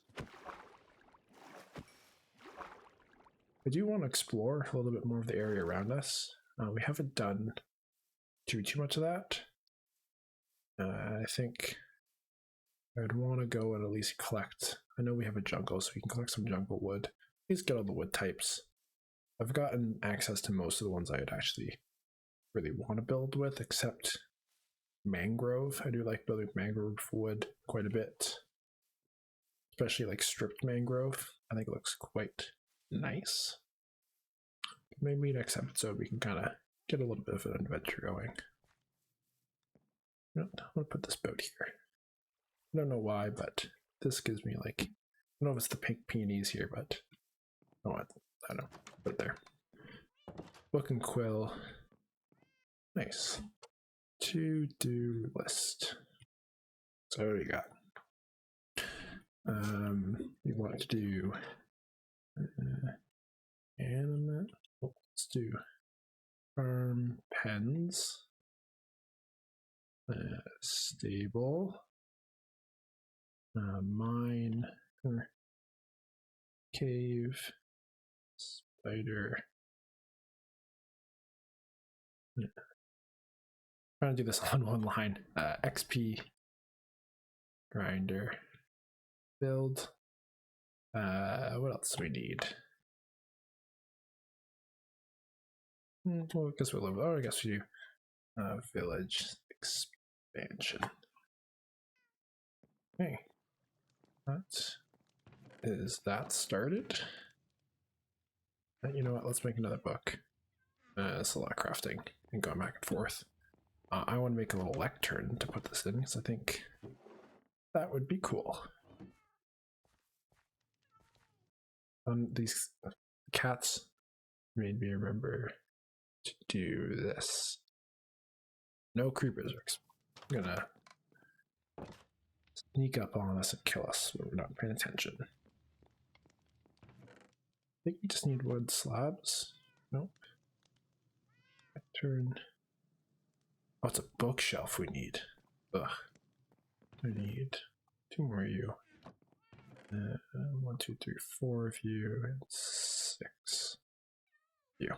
I do want to explore a little bit more of the area around us. We haven't done too much of that. I think I'd want to go and at least collect. I know we have a jungle, so we can collect some jungle wood. At least get all the wood types. I've gotten access to most of the ones I'd actually really want to build with, except mangrove. I do like building mangrove wood quite a bit, especially like stripped mangrove. I think it looks quite nice. Maybe next episode we can kind of get a little bit of an adventure going. I'm gonna put this boat here. I don't know why, but this gives me like, I don't know if it's the pink peonies here, but oh, I don't know. Put it there. Book and quill. Nice. To-do list. So what do we got? You want to do animate. Oh, let's do farm pens. Stable. Mine. Cave. Spider. Yeah. Trying to do this on one line. XP grinder build. What else do we need? Well, I guess we'll live. Oh, I guess we do village expansion. Okay, that is that started. And you know what? Let's make another book. It's a lot of crafting and going back and forth. I want to make a little lectern to put this in because I think that would be cool. These cats made me remember to do this. No creepers. I'm gonna sneak up on us and kill us when we're not paying attention. I think we just need wood slabs. Nope. Turn. Oh, it's a bookshelf we need. Ugh. I need 2 more of you. 1, 2, 3, 4 of you, and 6 you.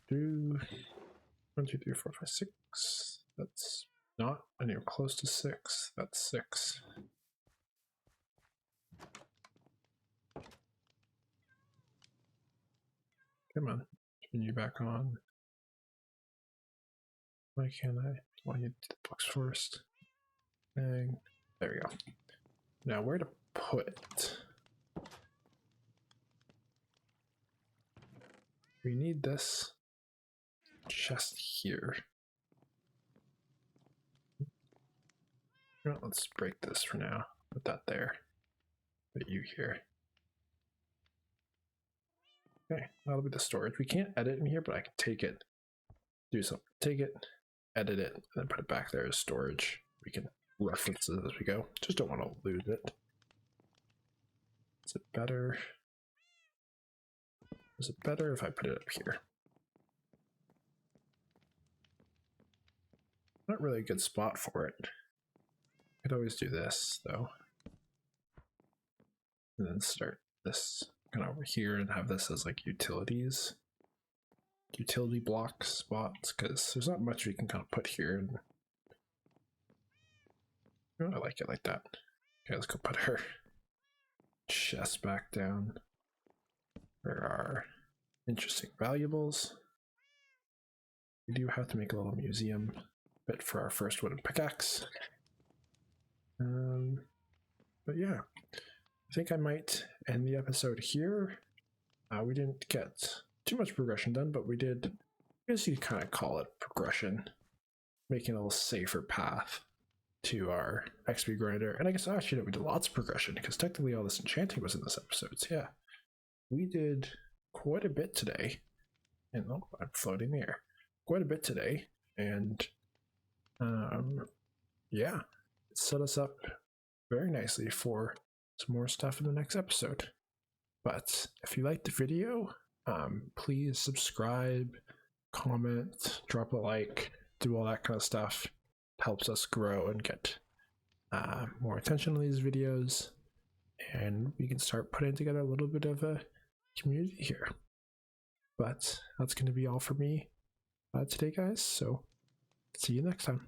2, 1, 2, 3, 4, 5, 6. That's not anywhere close to 6. That's 6. Come on, turn you back on. Why can't I? Why need the books first? Bang. There we go. Now where to put it? We need this chest here. Well, let's break this for now. Put that there. Put you here. Okay, that'll be the storage. We can't edit in here, but I can take it, do something. Take it, edit it, and then put it back there as storage. We can reference it as we go. Just don't want to lose it. Is it better? Is it better if I put it up here? Not really a good spot for it. I could always do this though. And then start this kind of over here and have this as like utilities. Utility block spots, because there's not much we can kind of put here. And I like it like that. Okay, let's go put her chest back down. There are interesting valuables. We do have to make a little museum bit for our first wooden pickaxe. But yeah, I think I might end the episode here. We didn't get too much progression done, but we did, I guess you kind of call it progression, making a little safer path to our XP grinder. And I guess actually we did lots of progression because technically all this enchanting was in this episode. So yeah, we did quite a bit today. And oh, I'm floating in the air. Quite a bit today. And yeah, it set us up very nicely for some more stuff in the next episode. But if you liked the video, please subscribe, comment, drop a like, do all that kind of stuff. It helps us grow and get more attention on these videos, and we can start putting together a little bit of a community here. But that's going to be all for me today, guys, so see you next time.